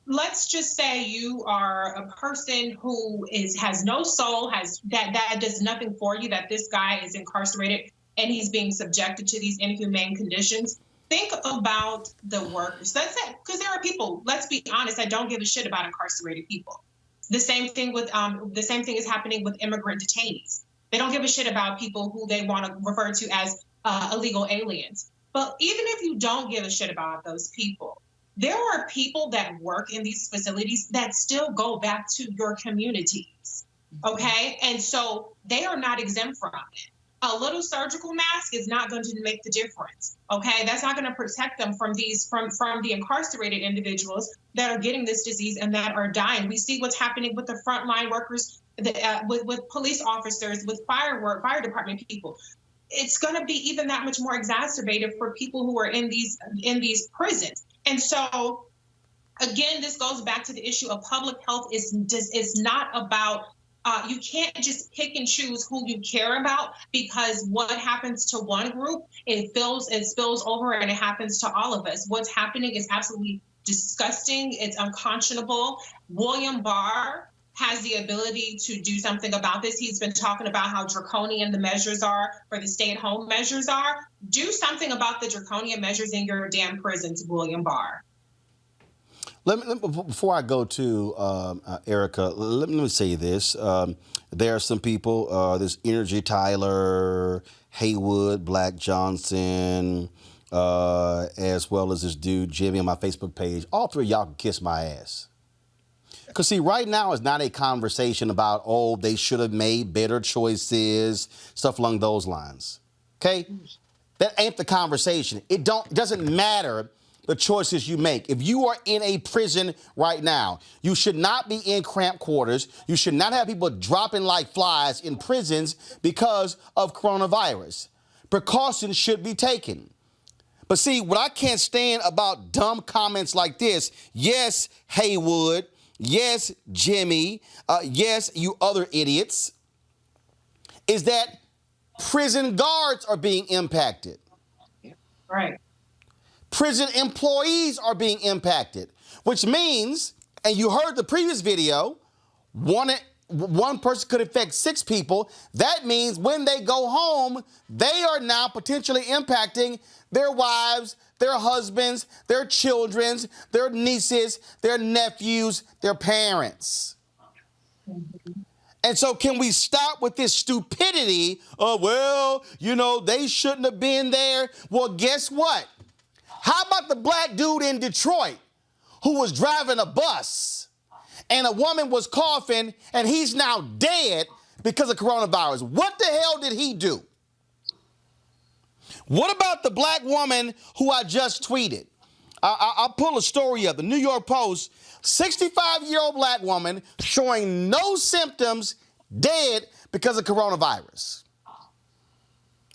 Let's just say you are a person who has no soul, that does nothing for you, that this guy is incarcerated and he's being subjected to these inhumane conditions. Think about the workers. That's it, because there are people, let's be honest, that don't give a shit about incarcerated people. The same thing is happening with immigrant detainees. They don't give a shit about people who they want to refer to as illegal aliens. But even if you don't give a shit about those people, there are people that work in these facilities that still go back to your communities, okay? And so they are not exempt from it. A little surgical mask is not going to make the difference, okay? That's not going to protect them from the incarcerated individuals that are getting this disease and that are dying. We see what's happening with the frontline workers, with police officers, with fire department people. It's going to be even that much more exacerbated for people who are in these prisons. And so, again, this goes back to the issue of public health. Is not about. You can't just pick and choose who you care about, because what happens to one group, it spills over and it happens to all of us. What's happening is absolutely disgusting. It's unconscionable. William Barr has the ability to do something about this. He's been talking about how draconian the measures are, or the stay-at-home measures are. Do something about the draconian measures in your damn prisons, William Barr. Before I go to Erica, let me say this. There are some people, there's Energy Tyler, Haywood, Black Johnson, as well as this dude, Jimmy, on my Facebook page. All three of y'all can kiss my ass. Because, see, right now is not a conversation about, oh, they should have made better choices, stuff along those lines. Okay? That ain't the conversation. It doesn't matter the choices you make. If you are in a prison right now, you should not be in cramped quarters. You should not have people dropping like flies in prisons because of coronavirus. Precautions should be taken. But see, what I can't stand about dumb comments like this, yes, Haywood, yes, Jimmy, yes, you other idiots, is that prison guards are being impacted. Right. Prison employees are being impacted, which means, and you heard the previous video, one person could affect 6 people. That means when they go home, they are now potentially impacting their wives, their husbands, their children, their nieces, their nephews, their parents. And so can we stop with this stupidity of, well, you know, they shouldn't have been there? Well, guess what? How about the black dude in Detroit who was driving a bus and a woman was coughing and he's now dead because of coronavirus? What the hell did he do? What about the black woman who I just tweeted? I'll pull a story up. The New York Post, 65-year-old black woman showing no symptoms, dead because of coronavirus.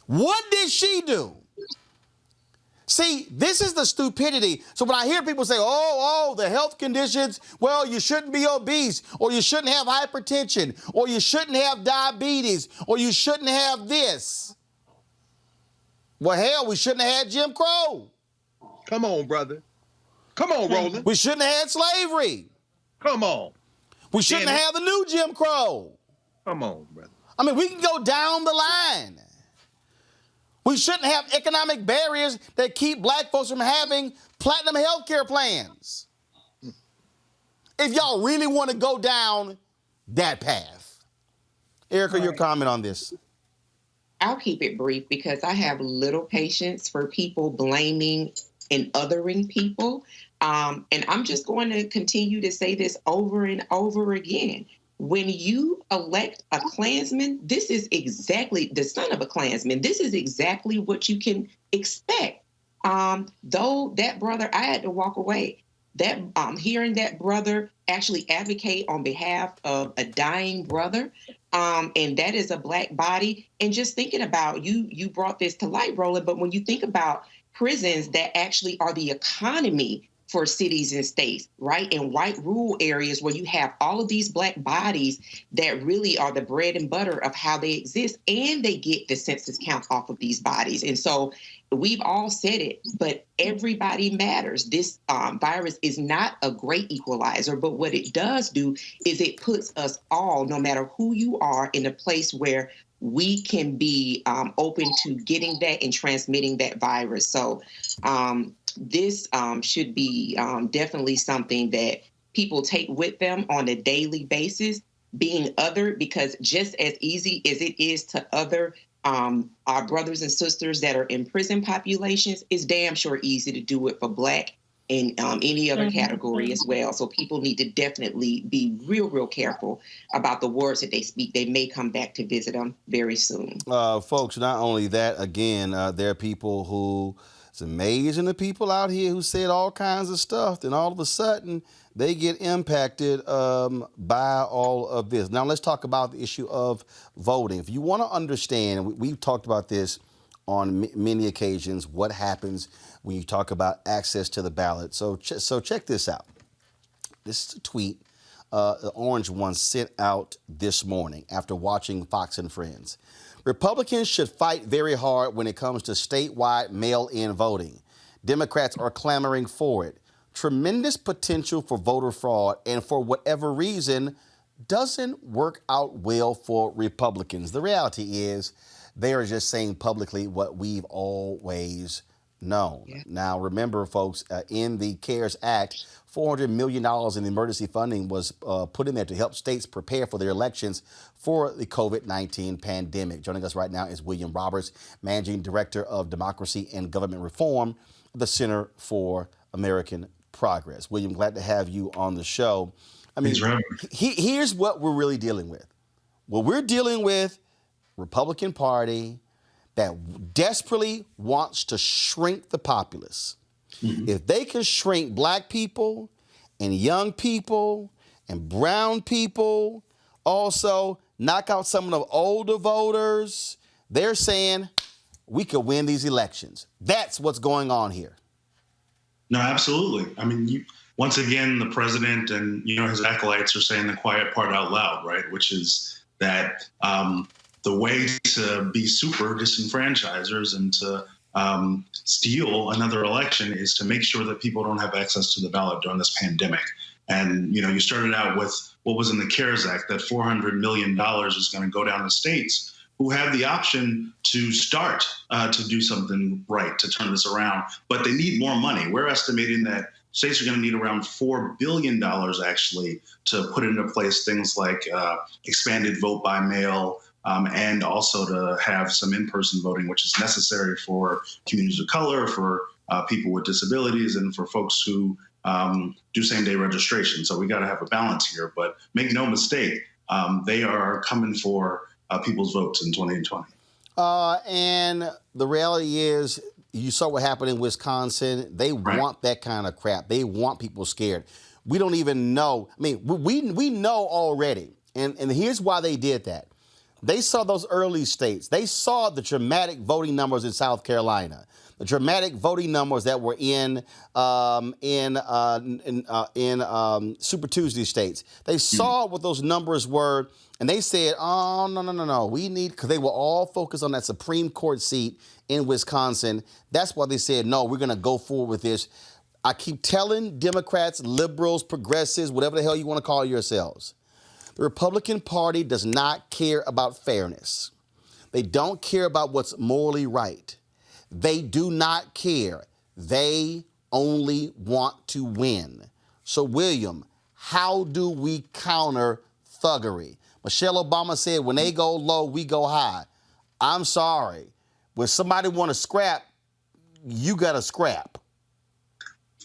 What did she do? See, this is the stupidity. So when I hear people say, oh, the health conditions, well, you shouldn't be obese, or you shouldn't have hypertension, or you shouldn't have diabetes, or you shouldn't have this. Well, hell, we shouldn't have had Jim Crow. Come on, brother. Come on, Roland. We shouldn't have had slavery. Come on. We shouldn't have the new Jim Crow. Come on, brother. I mean, we can go down the line. We shouldn't have economic barriers that keep black folks from having platinum health care plans. If y'all really want to go down that path. Erica, your comment on this. I'll keep it brief because I have little patience for people blaming and othering people. And I'm just going to continue to say this over and over again. When you elect a Klansman, this is exactly the son of a Klansman. This is exactly what you can expect. Though that brother, I had to walk away. That hearing that brother actually advocate on behalf of a dying brother, And that is a Black body. And just thinking about, you brought this to light, Roland, but when you think about prisons that actually are the economy for cities and states, right? In white rural areas where you have all of these Black bodies that really are the bread and butter of how they exist, and they get the census count off of these bodies. And so we've all said it, but everybody matters. This virus is not a great equalizer, but what it does do is it puts us all, no matter who you are, in a place where we can be open to getting that and transmitting that virus. So this should be definitely something that people take with them on a daily basis, being othered, because just as easy as it is to other our brothers and sisters that are in prison populations, it's damn sure easy to do it for Black and any other category as well. So people need to definitely be real careful about the words that they speak. They may come back to visit them very soon. Folks, not only that, again, there are people who, it's amazing the people out here who said all kinds of stuff, then all of a sudden they get impacted by all of this. Now let's talk about the issue of voting. If you want to understand, and we've talked about this on many occasions, what happens when you talk about access to the ballot. So check this out. This is a tweet, the orange one sent out this morning after watching Fox and Friends. Republicans should fight very hard when it comes to statewide mail-in voting. Democrats are clamoring for it. Tremendous potential for voter fraud, and for whatever reason, doesn't work out well for Republicans. The reality is they are just saying publicly what we've always known. Yeah. Now, remember, folks, in the CARES Act, $400 million in emergency funding was put in there to help states prepare for their elections for the COVID-19 pandemic. Joining us right now is William Roberts, Managing Director of Democracy and Government Reform, the Center for American Progress. William, glad to have you on the show. I mean, here's what we're really dealing with. What we're dealing with, Republican Party that desperately wants to shrink the populace. Mm-hmm. If they can shrink Black people and young people and brown people, also knock out some of the older voters, they're saying we could win these elections. That's what's going on here. No, absolutely. I mean, once again, the president and, his acolytes are saying the quiet part out loud, right? Which is that the way to be super disenfranchisers and to steal another election is to make sure that people don't have access to the ballot during this pandemic. And, you started out with what was in the CARES Act, that $400 million is going to go down to states who have the option to start to do something right, to turn this around, but they need more money. We're estimating that states are going to need around $4 billion actually to put into place things like expanded vote by mail, and also to have some in-person voting, which is necessary for communities of color, for people with disabilities, and for folks who do same-day registration. So we got to have a balance here. But make no mistake, they are coming for people's votes in 2020. And the reality is, you saw what happened in Wisconsin. They want that kind of crap. They want people scared. We don't even know. I mean, we know already. And here's why they did that. They saw those early states. They saw the dramatic voting numbers in South Carolina, the dramatic voting numbers that were in Super Tuesday states. They saw what those numbers were, and they said, "Oh, no. We need," because they were all focused on that Supreme Court seat in Wisconsin. That's why they said, "No, we're going to go forward with this." I keep telling Democrats, liberals, progressives, whatever the hell you want to call yourselves. The Republican Party does not care about fairness. They don't care about what's morally right. They do not care. They only want to win. So, William, how do we counter thuggery? Michelle Obama said, when they go low, we go high. I'm sorry. When somebody want to scrap, you got to scrap.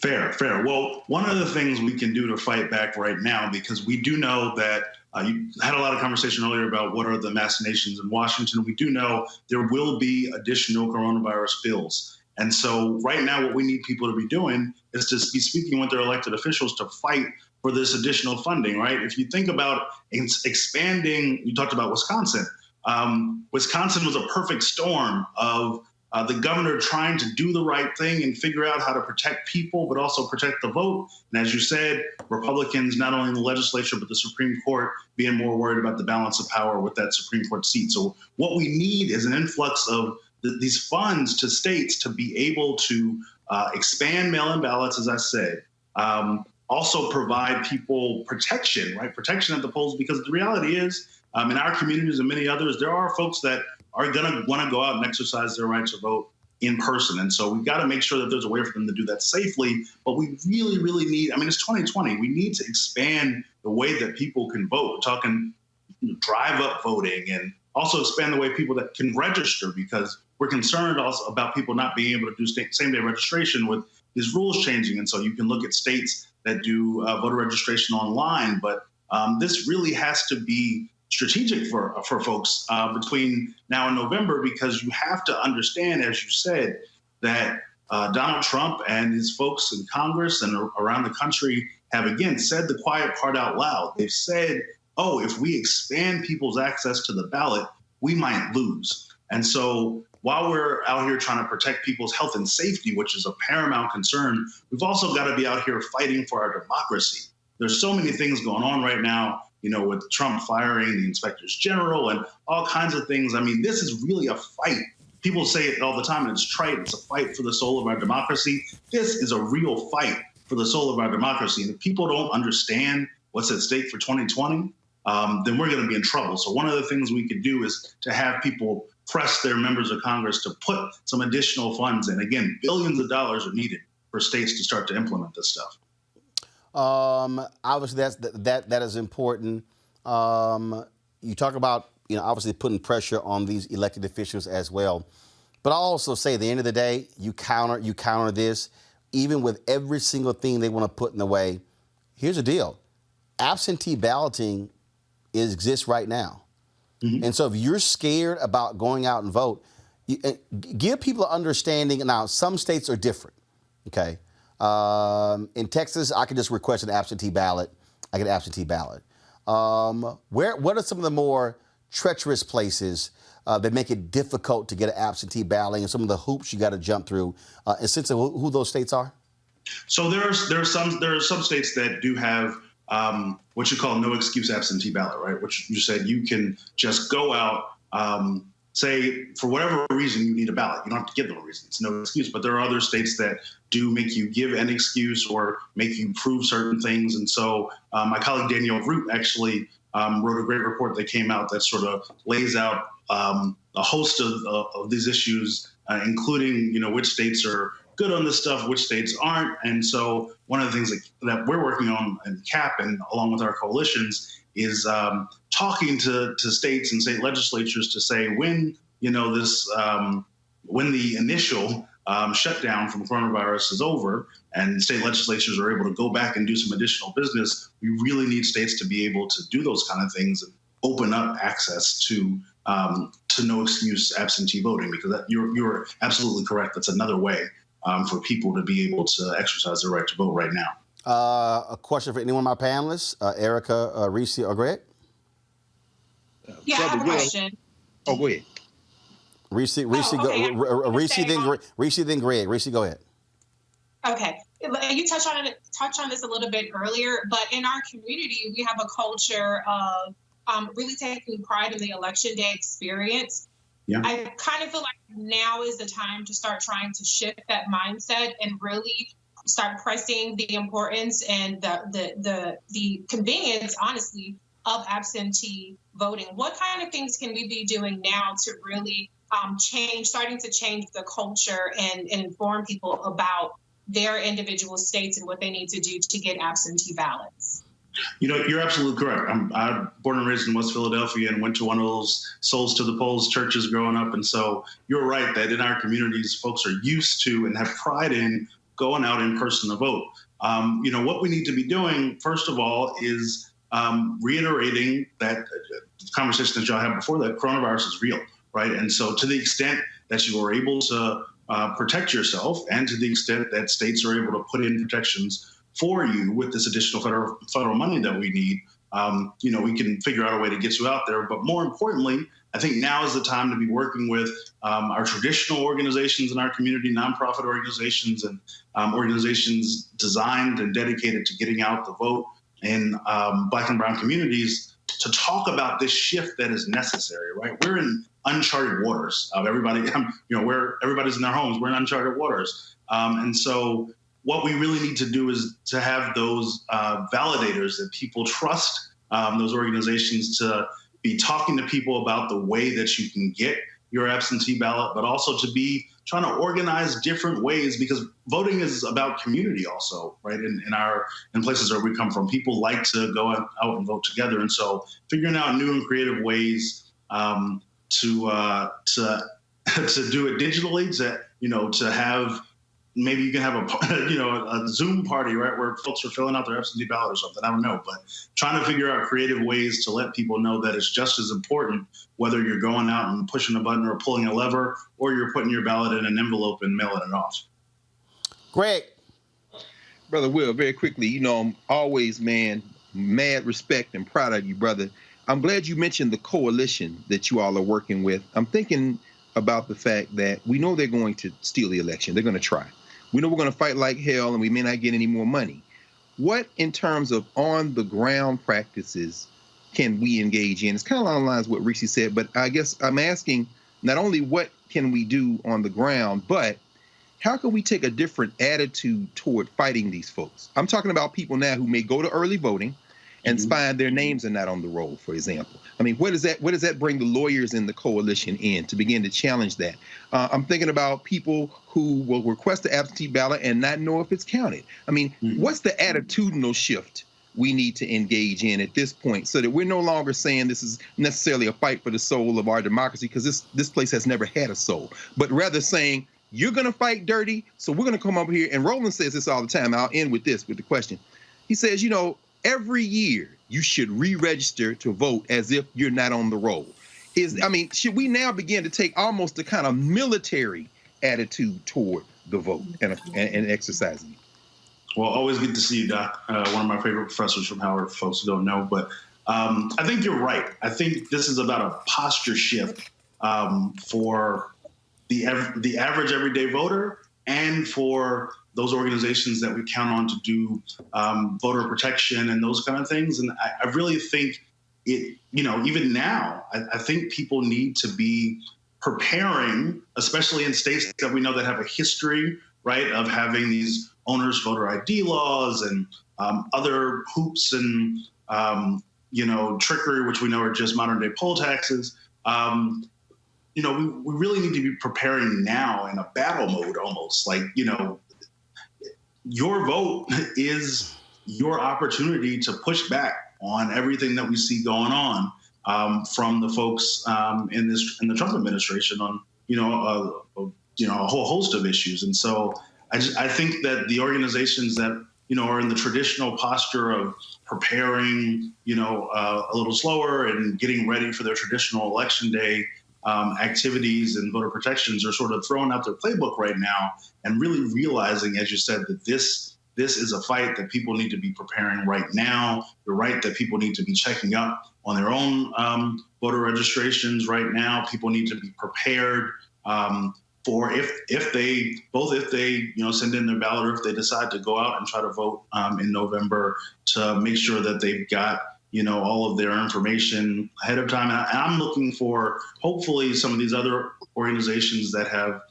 Fair. Well, one of the things we can do to fight back right now, because we do know that you had a lot of conversation earlier about what are the machinations in Washington. We do know there will be additional coronavirus bills. And so right now what we need people to be doing is to be speaking with their elected officials to fight for this additional funding, right? If you think about expanding, you talked about Wisconsin. Wisconsin was a perfect storm of the governor trying to do the right thing and figure out how to protect people, but also protect the vote. And as you said, Republicans, not only in the legislature, but the Supreme Court, being more worried about the balance of power with that Supreme Court seat. So what we need is an influx of these funds to states to be able to expand mail-in ballots, as I said, also provide people protection, right? Protection at the polls, because the reality is, in our communities and many others, there are folks that are going to want to go out and exercise their right to vote in person. And so we've got to make sure that there's a way for them to do that safely. But we really, really need, I mean, it's 2020. We need to expand the way that people can vote. We're talking drive-up voting, and also expand the way people that can register, because we're concerned also about people not being able to do same-day registration with these rules changing. And so you can look at states that do voter registration online. But this really has to be strategic for folks between now and November, because you have to understand, as you said, that Donald Trump and his folks in Congress and around the country have, again, said the quiet part out loud. They've said, oh, if we expand people's access to the ballot, we might lose. And so while we're out here trying to protect people's health and safety, which is a paramount concern, we've also got to be out here fighting for our democracy. There's so many things going on right now, you know, with Trump firing the inspectors general and all kinds of things. I mean, this is really a fight. People say it all the time, and it's trite. It's a fight for the soul of our democracy. This is a real fight for the soul of our democracy. And if people don't understand what's at stake for 2020, then we're going to be in trouble. So one of the things we could do is to have people press their members of Congress to put some additional funds in. Again, billions of dollars are needed for states to start to implement this stuff. Obviously, that is important. You talk about, you know, obviously putting pressure on these elected officials as well. But I'll also say, at the end of the day, you counter this, even with every single thing they want to put in the way. Here's the deal: absentee balloting exists right now. Mm-hmm. And so if you're scared about going out and vote, give people an understanding. Now, some states are different, okay? In Texas, I can just request an absentee ballot. I get an absentee ballot. What are some of the more treacherous places that make it difficult to get an absentee ballot, and some of the hoops you got to jump through? And sense of who those states are? So there are some states that do have what you call no excuse absentee ballot, right? Which you said you can just go out, say for whatever reason you need a ballot. You don't have to give them a reason. It's no excuse. But there are other states that do make you give an excuse or make you prove certain things. And so my colleague Danielle Root actually wrote a great report that came out that sort of lays out a host of these issues, including, you know, which states are good on this stuff, which states aren't. And so one of the things that we're working on in CAP and along with our coalitions is talking to states and state legislatures to say, when, you know, this when the initial shutdown from coronavirus is over and state legislatures are able to go back and do some additional business, we really need states to be able to do those kind of things and open up access to no excuse absentee voting, because you're absolutely correct. That's another way for people to be able to exercise their right to vote right now. A question for anyone of my panelists, Erica, Reese, or Greg? Yeah, I have a question. Oh, go ahead. Reese, then Greg. Reese, go ahead. Okay. You touched on this a little bit earlier, but in our community, we have a culture of really taking pride in the election day experience. Yeah. I kind of feel like now is the time to start trying to shift that mindset and really start pressing the importance and the convenience, honestly, of absentee voting. What kind of things can we be doing now to really starting to change the culture and inform people about their individual states and what they need to do to get absentee ballots? You know, you're absolutely correct. I'm born and raised in West Philadelphia and went to one of those souls to the polls churches growing up. And so you're right that in our communities, folks are used to and have pride in going out in person to vote. You know, what we need to be doing, first of all, is reiterating that conversation that y'all had before, that coronavirus is real, right? And so to the extent that you are able to protect yourself, and to the extent that states are able to put in protections for you with this additional federal money that we need. We can figure out a way to get you out there. But more importantly, I think now is the time to be working with our traditional organizations in our community, nonprofit organizations, and organizations designed and dedicated to getting out the vote in Black and brown communities to talk about this shift that is necessary, right? We're in uncharted waters of everybody, where everybody's in their homes. We're in uncharted waters. And so what we really need to do is to have those validators that people trust, those organizations to be talking to people about the way that you can get your absentee ballot, but also to be trying to organize different ways, because voting is about community also, right? In places where we come from, people like to go out and vote together. And so figuring out new and creative ways to do it digitally, to have, maybe you can have a Zoom party, right, where folks are filling out their absentee ballot or something. I don't know, but trying to figure out creative ways to let people know that it's just as important whether you're going out and pushing a button or pulling a lever, or you're putting your ballot in an envelope and mailing it off. Greg. Brother Will, very quickly, I'm always, man, mad respect and proud of you, brother. I'm glad you mentioned the coalition that you all are working with. I'm thinking about the fact that we know they're going to steal the election. They're going to try. We know we're going to fight like hell, and we may not get any more money. What, in terms of on-the-ground practices, can we engage in? It's kind of along the lines of what Reese said, but I guess I'm asking not only what can we do on the ground, but how can we take a different attitude toward fighting these folks? I'm talking about people now who may go to early voting and find their names are not on the roll, for example. I mean, where does that bring the lawyers in the coalition in to begin to challenge that? I'm thinking about people who will request the absentee ballot and not know if it's counted. I mean, what's the attitudinal shift we need to engage in at this point, so that we're no longer saying this is necessarily a fight for the soul of our democracy, because this place has never had a soul, but rather saying, you're going to fight dirty, so we're going to come over here. And Roland says this all the time. I'll end with this, with the question. He says, every year you should re-register to vote as if you're not on the roll. Should we now begin to take almost the kind of military attitude toward the vote and exercising it? Well, always good to see you, Doc. One of my favorite professors from Howard, folks who don't know. But I think you're right. I think this is about a posture shift for the average everyday voter, and for those organizations that we count on to do voter protection and those kind of things. And I really think even now, I think people need to be preparing, especially in states that we know that have a history, right, of having these owners voter ID laws and other hoops and, trickery, which we know are just modern day poll taxes. We really need to be preparing now in a battle mode almost. Like, your vote is your opportunity to push back on everything that we see going on from the folks in the Trump administration on, a whole host of issues. And so I think that the organizations that, are in the traditional posture of preparing, a little slower and getting ready for their traditional election day activities and voter protections are sort of throwing out their playbook right now, and really realizing, as you said, that this is a fight that people need to be preparing right now. You're right that people need to be checking up on their own voter registrations right now. People need to be prepared for if they send in their ballot, or if they decide to go out and try to vote in November, to make sure that they've got all of their information ahead of time. And I'm looking for, hopefully, some of these other organizations that have,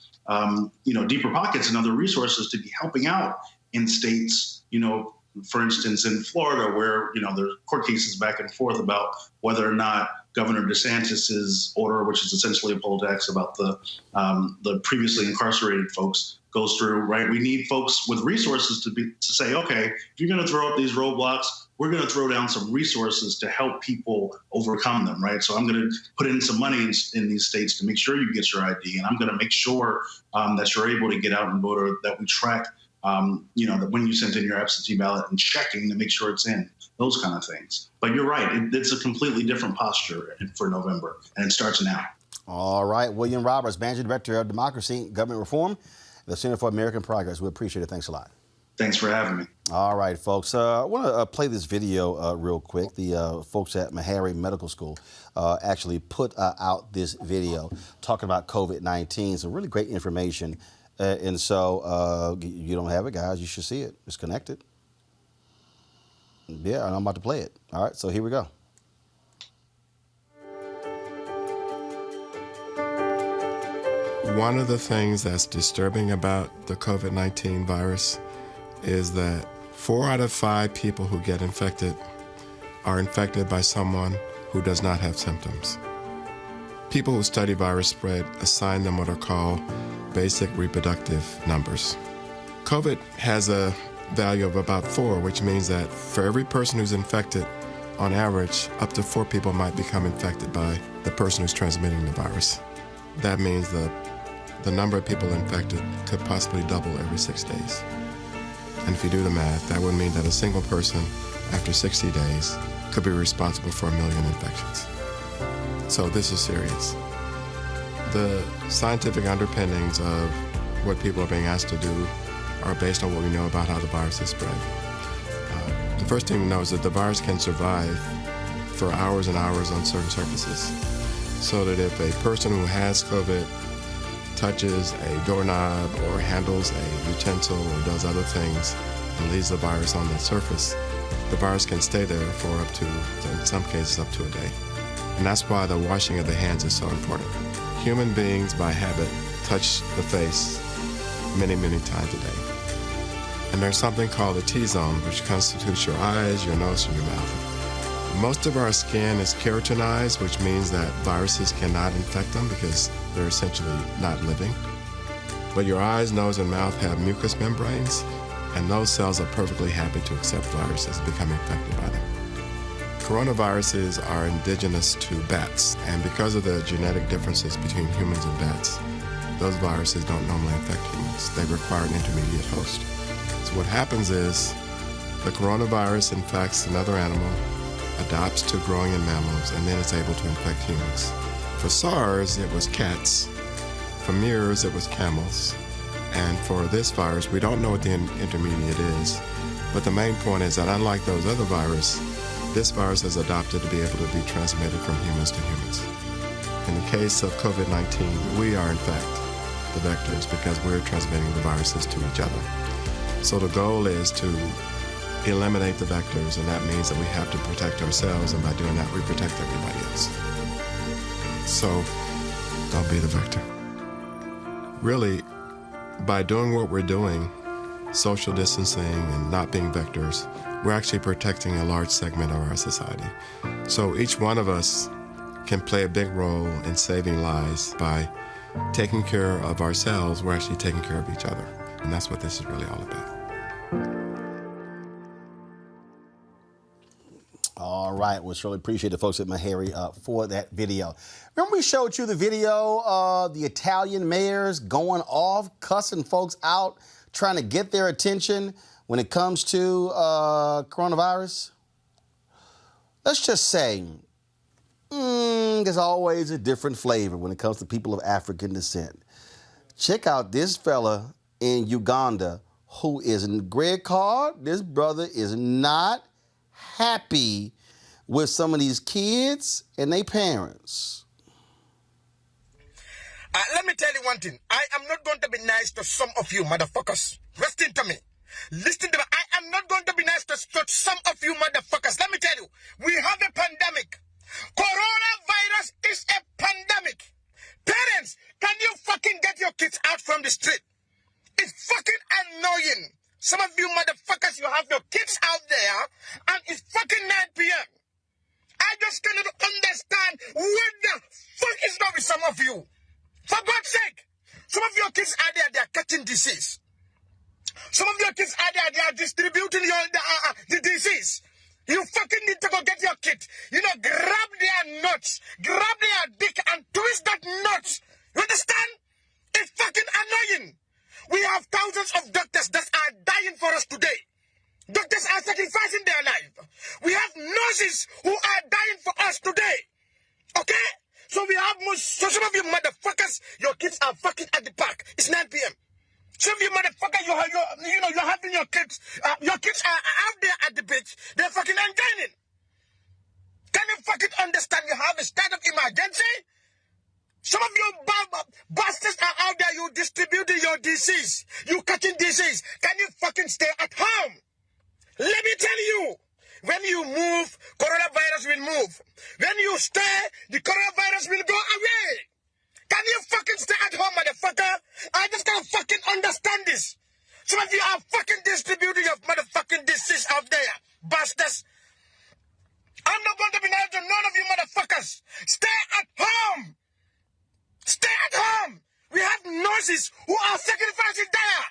deeper pockets and other resources to be helping out in states, for instance, in Florida, where, there's court cases back and forth about whether or not Governor DeSantis's order, which is essentially a poll tax about the previously incarcerated folks, goes through, right? We need folks with resources to say, okay, if you're going to throw up these roadblocks, we're going to throw down some resources to help people overcome them, right? So I'm going to put in some money in these states to make sure you get your ID, and I'm going to make sure that you're able to get out and vote, or that we track, that when you sent in your absentee ballot and checking to make sure it's in, those kind of things. But you're right, it's a completely different posture for November, and it starts now. All right, William Roberts, Managing Director of Democracy, Government Reform, the Center for American Progress. We appreciate it. Thanks a lot. Thanks for having me. All right, folks. I want to play this video real quick. The folks at Meharry Medical School actually put out this video talking about COVID-19. Some really great information. And so you don't have it, guys. You should see it. It's connected. Yeah, and I'm about to play it. All right, so here we go. One of the things that's disturbing about the COVID-19 virus is that 4 out of 5 people who get infected are infected by someone who does not have symptoms. People who study virus spread assign them what are called basic reproductive numbers. COVID has a value of about 4, which means that for every person who's infected, on average, up to 4 people might become infected by the person who's transmitting the virus. That means the number of people infected could possibly double every 6 days. And if you do the math, that would mean that a single person, after 60 days, could be responsible for 1 million infections. So this is serious. The scientific underpinnings of what people are being asked to do are based on what we know about how the virus is spread. The first thing to know is that the virus can survive for hours and hours on certain surfaces. So that if a person who has COVID touches a doorknob or handles a utensil or does other things and leaves the virus on that surface, the virus can stay there for up to, in some cases, up to a day. And that's why the washing of the hands is so important. Human beings, by habit, touch the face many, many times a day. And there's something called the T-zone, which constitutes your eyes, your nose, and your mouth. Most of our skin is keratinized, which means that viruses cannot infect them because they're essentially not living. But your eyes, nose, and mouth have mucous membranes, and those cells are perfectly happy to accept viruses, become infected by them. Coronaviruses are indigenous to bats, and because of the genetic differences between humans and bats, those viruses don't normally infect humans. They require an intermediate host. So what happens is the coronavirus infects another animal, adapts to growing in mammals, and then it's able to infect humans. For SARS, it was cats. For MERS, it was camels. And for this virus, we don't know what the intermediate is, but the main point is that unlike those other viruses, this virus has adapted to be able to be transmitted from humans to humans. In the case of COVID-19, we are in fact the vectors because we're transmitting the viruses to each other. So the goal is to eliminate the vectors, and that means that we have to protect ourselves, and by doing that, we protect everybody else. So don't be the vector. Really, by doing what we're doing, social distancing and not being vectors, we're actually protecting a large segment of our society. So each one of us can play a big role in saving lives. By taking care of ourselves, we're actually taking care of each other. And that's what this is really all about. All right. Well, surely appreciate the folks at Meharry for that video. Remember we showed you the video of the Italian mayors going off, cussing folks out, trying to get their attention when it comes to coronavirus? Let's just say there's always a different flavor when it comes to people of African descent. Check out this fella in Uganda who is in Greg Card. This brother is not happy with some of these kids and their parents. Let me tell you one thing. I am not going to be nice to some of you motherfuckers. Listen to me. Listen to me. I am not going to be nice to some of you motherfuckers. Let me tell you. We have a pandemic. Coronavirus is a pandemic. Parents, can you fucking get your kids out from the street? It's fucking annoying. Some of you motherfuckers, you have your kids out there and it's fucking 9 p.m. I just cannot understand what the fuck is wrong with some of you. For God's sake, some of your kids are there, they are catching disease. Some of your kids are there, they are distributing the disease. You fucking need to go get your kid. You know, grab their nuts, grab their dick and twist that nuts. You understand? It's fucking annoying. We have thousands of doctors that are dying for us today. Doctors are sacrificing their life. We have nurses who are dying for us today. Okay? So we have so some of you motherfuckers, your kids are fucking at the park. It's 9 p.m. Some of you motherfuckers, you're having your kids. Your kids are out there at the beach. They're fucking enjoying it. Can you fucking understand? You have a state of emergency. Some of you bastards are out there. You distributing your disease. You catching disease. Can you fucking stay at home? Let me tell you. When you move, coronavirus will move. When you stay, the coronavirus will go away. Can you fucking stay at home, motherfucker? I just can't fucking understand this. Some of you are fucking distributing your motherfucking disease out there, bastards. I'm not going to be nice to none of you motherfuckers. Stay at home. Stay at home. We have nurses who are sacrificing there.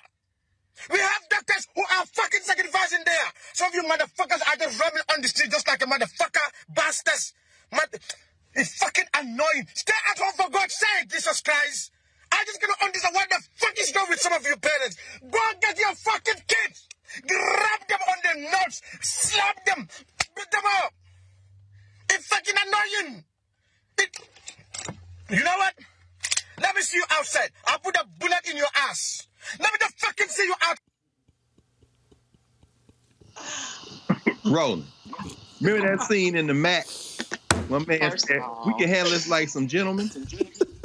We have doctors who are fucking sacrificing there. Some of you motherfuckers are just roaming on the street just like a motherfucker, bastards. It's fucking annoying. Stay at home for God's sake, Jesus Christ. I just cannot understand what the fuck is wrong with some of you parents. Go and get your fucking kids. Grab them on the nuts. Slap them. Beat them up. It's fucking annoying. You know what? Let me see you outside. I'll put a bullet in your ass. Let me just fucking see you out. Roland, remember that scene in the Mac? My man said, we can handle this like some gentlemen,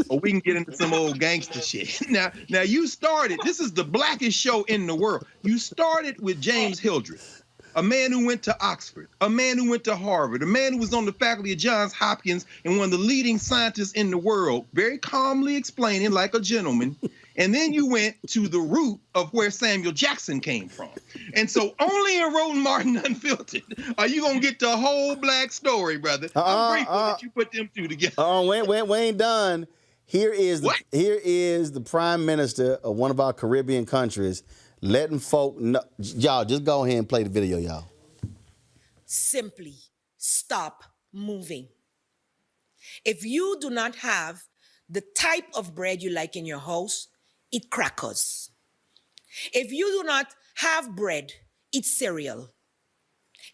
or we can get into some old gangster shit. Now you started, this is the blackest show in the world. You started with James Hildreth, a man who went to Oxford, a man who went to Harvard, a man who was on the faculty of Johns Hopkins and one of the leading scientists in the world, very calmly explaining like a gentleman. And then you went to the root of where Samuel Jackson came from. And so only in Roland Martin Unfiltered are you going to get the whole black story, brother. I'm grateful that you put them two together. We ain't done. Here is the prime minister of one of our Caribbean countries letting folk know. Y'all, just go ahead and play the video, y'all. Simply stop moving. If you do not have the type of bread you like in your house, eat crackers. If you do not have bread, eat cereal.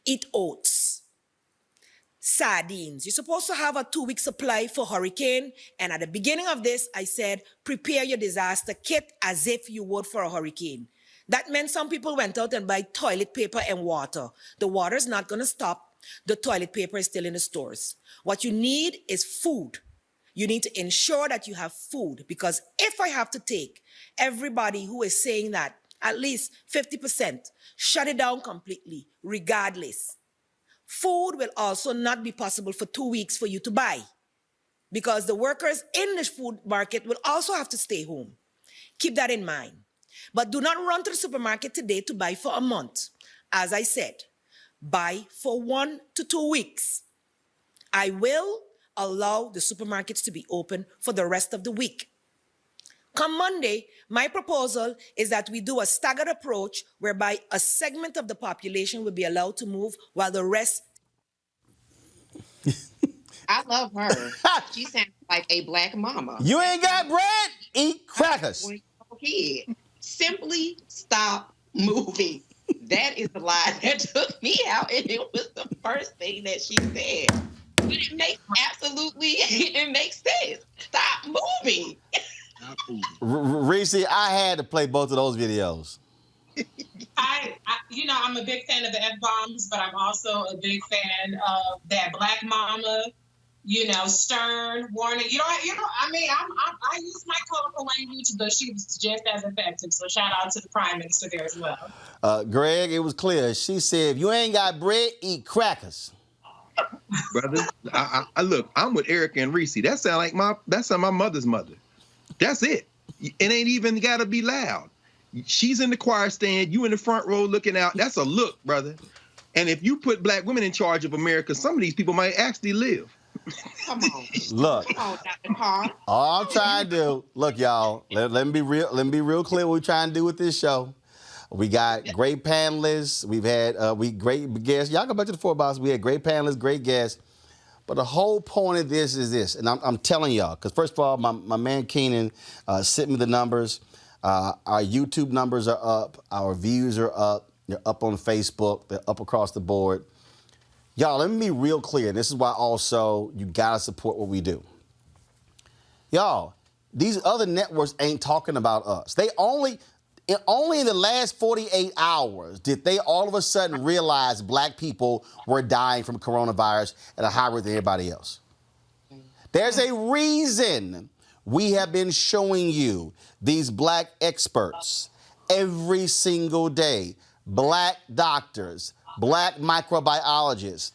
Eat oats. Sardines. You're supposed to have a 2-week supply for hurricane. And at the beginning of this, I said, prepare your disaster kit as if you would for a hurricane. That meant some people went out and buy toilet paper and water. The water is not going to stop. The toilet paper is still in the stores. What you need is food. You need to ensure that you have food, because if I have to take everybody who is saying that, at least 50%, shut it down completely, regardless. Food will also not be possible for 2 weeks for you to buy, because the workers in the food market will also have to stay home. Keep that in mind. But do not run to the supermarket today to buy for a month. As I said, buy for 1 to 2 weeks. I will allow the supermarkets to be open for the rest of the week. Come Monday, my proposal is that we do a staggered approach whereby a segment of the population will be allowed to move while the rest... I love her. She sounds like a black mama. You ain't got bread? Eat crackers. Kid. Simply stop moving. That is the line that took me out, and it was the first thing that she said. But it makes it makes sense. Stop moving. Reese, I had to play both of those videos. I'm a big fan of the F-bombs, but I'm also a big fan of that black mama, stern warning. I use my colorful language, but she was just as effective. So shout out to the Prime Minister there as well. Greg, it was clear. She said, if you ain't got bread, eat crackers. Brother, I look, I'm with Erica and Reese. That sound like my mother's mother. That's it. It ain't even got to be loud. She's in the choir stand, you in the front row looking out. That's a look, brother. And if you put black women in charge of America, some of these people might actually live. Come on. Look. Come on, Dr. Carr. All I'm trying to do, look, y'all, let me be real clear what we're trying to do with this show. We got great panelists. We've had great guests. Y'all go back to the 4 box. We had great panelists, great guests. But the whole point of this is this, and I'm telling y'all, because first of all, my man Keenan sent me the numbers. Our YouTube numbers are up. Our views are up. They're up on Facebook. They're up across the board. Y'all, let me be real clear. This is why also you got to support what we do. Y'all, these other networks ain't talking about us. only in the last 48 hours did they all of a sudden realize black people were dying from coronavirus at a higher rate than everybody else. There's a reason we have been showing you these black experts every single day. Black doctors, black microbiologists,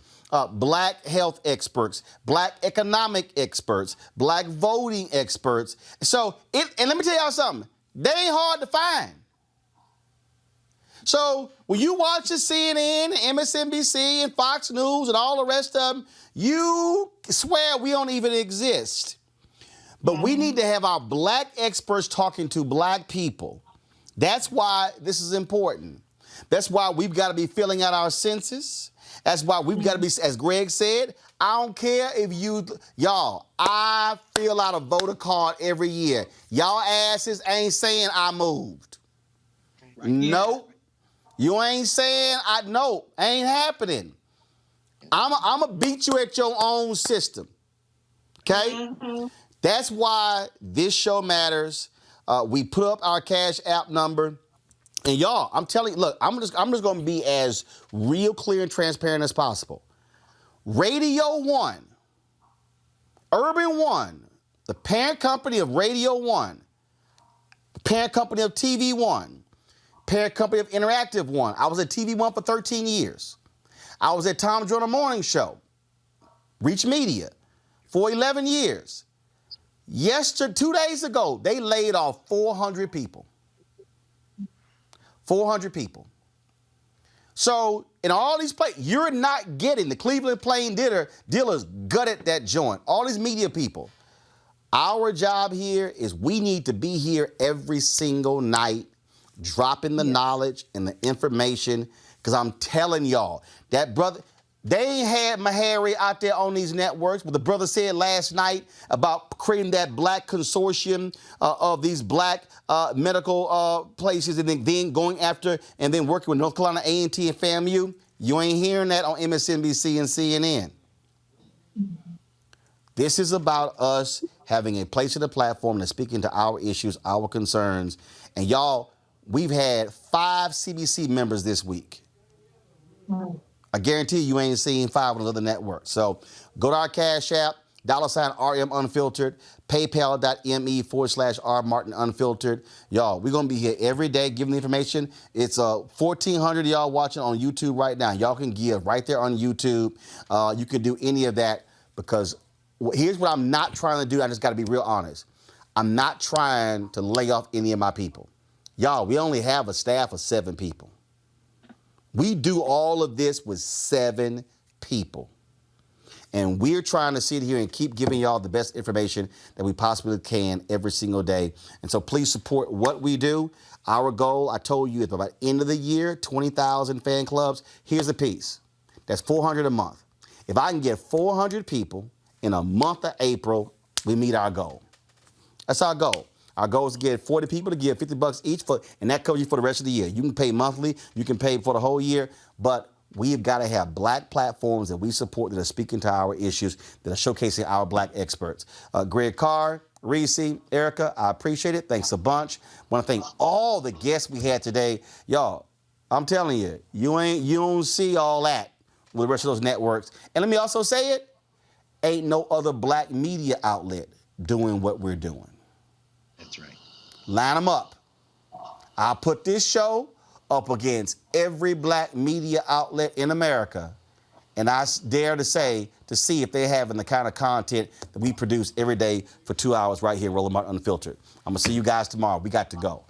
black health experts, black economic experts, black voting experts. So, and let me tell y'all something, they ain't hard to find. So when you watch the CNN, MSNBC, and Fox News, and all the rest of them, you swear we don't even exist. But we need to have our black experts talking to black people. That's why this is important. That's why we've got to be filling out our census. That's why we've got to be, as Greg said, I don't care if y'all, I fill out a voter card every year. Y'all asses ain't saying I moved. Right. Nope. You ain't saying ain't happening. I'm going to beat you at your own system. Okay? Mm-hmm. That's why this show matters. We put up our Cash App number. And y'all, I'm telling you, look, I'm just going to be as real, clear, and transparent as possible. Radio One, Urban One, the parent company of Radio One, the parent company of TV One, parent company of Interactive One. I was at TV One for 13 years. I was at Tom Joyner Morning Show, Reach Media, for 11 years. 2 days ago, they laid off 400 people. 400 people. So in all these places, you're not getting the Cleveland Plain dealers gutted that joint. All these media people. Our job here is we need to be here every single night, dropping the knowledge and the information. Because I'm telling y'all, that brother, they ain't had Meharry out there on these networks. But the brother said last night about creating that black consortium of these black medical places and then going after and then working with North Carolina A&T and FAMU. You ain't hearing that on MSNBC and CNN. This is about us having a place in the platform that's speaking to our issues, our concerns. And y'all, we've had 5 CBC members this week. I guarantee you ain't seen 5 on the other networks. So go to our Cash App, $RM Unfiltered, paypal.me/R Martin Unfiltered. Y'all, we're going to be here every day giving the information. It's 1,400 of y'all watching on YouTube right now. Y'all can give right there on YouTube. You can do any of that because here's what I'm not trying to do. I just got to be real honest. I'm not trying to lay off any of my people. Y'all, we only have a staff of 7 people. We do all of this with 7 people. And we're trying to sit here and keep giving y'all the best information that we possibly can every single day. And so please support what we do. Our goal, I told you, is by the end of the year, 20,000 fan clubs. Here's a piece. That's $400 a month. If I can get 400 people in a month of April, we meet our goal. That's our goal. Our goal is to get 40 people to give $50 each, and that covers you for the rest of the year. You can pay monthly. You can pay for the whole year. But we've got to have black platforms that we support that are speaking to our issues, that are showcasing our black experts. Greg Carr, Reese, Erica, I appreciate it. Thanks a bunch. Want to thank all the guests we had today. Y'all, I'm telling you, you don't see all that with the rest of those networks. And let me also say it, ain't no other black media outlet doing what we're doing. That's right. Line them up. I'll put this show up against every black media outlet in America. And I dare to see if they're having the kind of content that we produce every day for 2 hours right here, Roland Martin Unfiltered. I'm going to see you guys tomorrow. We got to go.